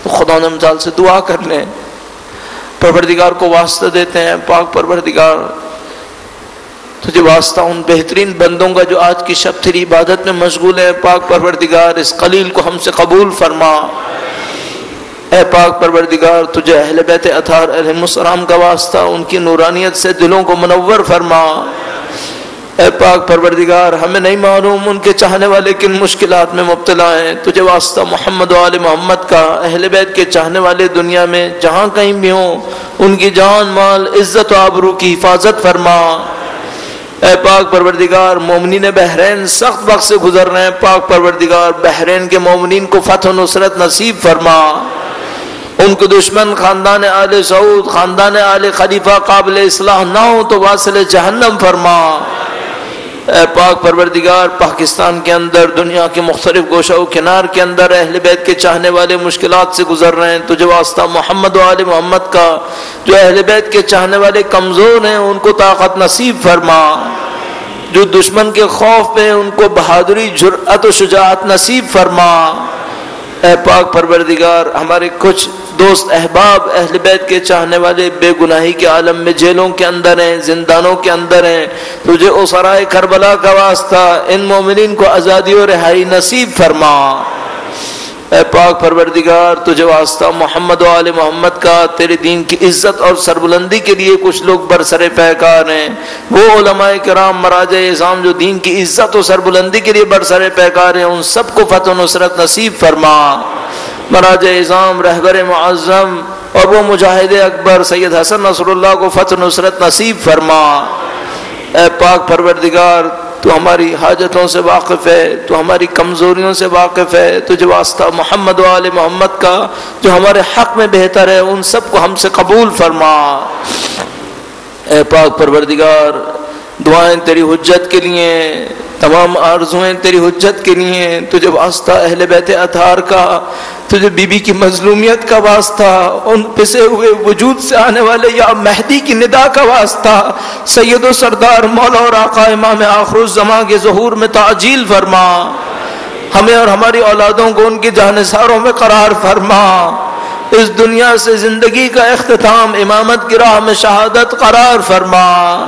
تو خدا نے مثال سے دعا کر لیں، پروردگار کو واسطہ دیتے ہیں، پاک پروردگار تجھے واسطہ ان بہترین بندوں کا جو آج کی شب تیری عبادت میں مشغول ہے، پاک پروردگار اس قلیل کو ہم سے قبول فرما۔ اے پاک پروردگار تجھے اہل بیت اطہار علیہ السلام کا واسطہ ان کی نورانیت سے دلوں کو منور فرما۔ اے پاک پروردگار ہمیں نہیں معلوم ان کے چاہنے والے کن مشکلات میں مبتلا ہیں، تجھے واسطہ محمد و آل محمد کا، اہل بیت کے چاہنے والے دنیا میں جہاں کہیں بھی ہوں ان کی جان مال عزت و آبرو کی حفاظت فرما۔ اے پاک پروردگار مومنین بحرین سخت وقت سے گزر رہے ہیں، پاک پروردگار بحرین کے مومنین کو فتح و نصرت نصیب فرما۔ ان کے دشمن خاندان آل سعود، خاندان آل خلیفہ قابل اصلاح نہ ہو تو واصل جہنم فرما۔ اے پاک پروردگار پاکستان کے اندر دنیا کے مختلف گوشہ و کنار کے اندر اہل بیت کے چاہنے والے مشکلات سے گزر رہے ہیں، تجھے واسطہ محمد و آل محمد کا، جو اہل بیت کے چاہنے والے کمزور ہیں ان کو طاقت نصیب فرما، جو دشمن کے خوف پہ ان کو بہادری جرأت و شجاعت نصیب فرما۔ اے پاک پروردگار ہمارے کچھ دوست احباب اہل بیت کے چاہنے والے بے گناہی کے عالم میں جیلوں کے اندر ہیں، زندانوں کے اندر ہیں، تجھے اسرائے کربلا کا واسطہ ان مومنین کو آزادی و رہائی نصیب فرما۔ اے پاک پروردگار تجھے واسطہ محمد و آل محمد کا، تیرے دین کی عزت اور سربلندی کے لیے کچھ لوگ برسر پیکار ہیں، وہ علماء کرام مراجع اعظام جو دین کی عزت و سربلندی کے لیے برسر پیکار ہیں، ان سب کو فتح و نصرت نصیب فرما۔ مراجع اعظام رہبر معظم اور وہ مجاہد اکبر سید حسن نصر اللہ کو فتح و نصرت نصیب فرما۔ اے پاک پروردگار تو ہماری حاجتوں سے واقف ہے، تو ہماری کمزوریوں سے واقف ہے، تجھے واسطہ محمد و آل محمد کا جو ہمارے حق میں بہتر ہے ان سب کو ہم سے قبول فرما۔ اے پاک پروردگار دعائیں تیری حجت کے لیے، تمام آرزویں تیری حجت کے لیے، تجھے واسطہ اہل بیت اطہار کا، تجھے بی بی کی مظلومیت کا واسطہ، ان پسے ہوئے وجود سے آنے والے یا مہدی کی ندا کا واسطہ، سید و سردار مولا اور آقا امام آخر الزمان کے ظہور میں تعجیل فرما، ہمیں اور ہماری اولادوں کو ان کی جانثاروں میں قرار فرما۔ اس دنیا سے زندگی کا اختتام امامت کی راہ میں شہادت قرار فرما۔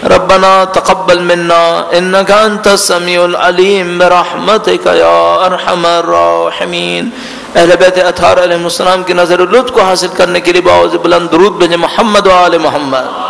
ربنا تقبل منا انك انت السميع العليم برحمتك يا ارحم الراحمین۔ اہل بیت اطہار علیہ السلام کی نظر لطف کو حاصل کرنے کے لیے باوجود بلند درود بھیجیں محمد و آل محمد۔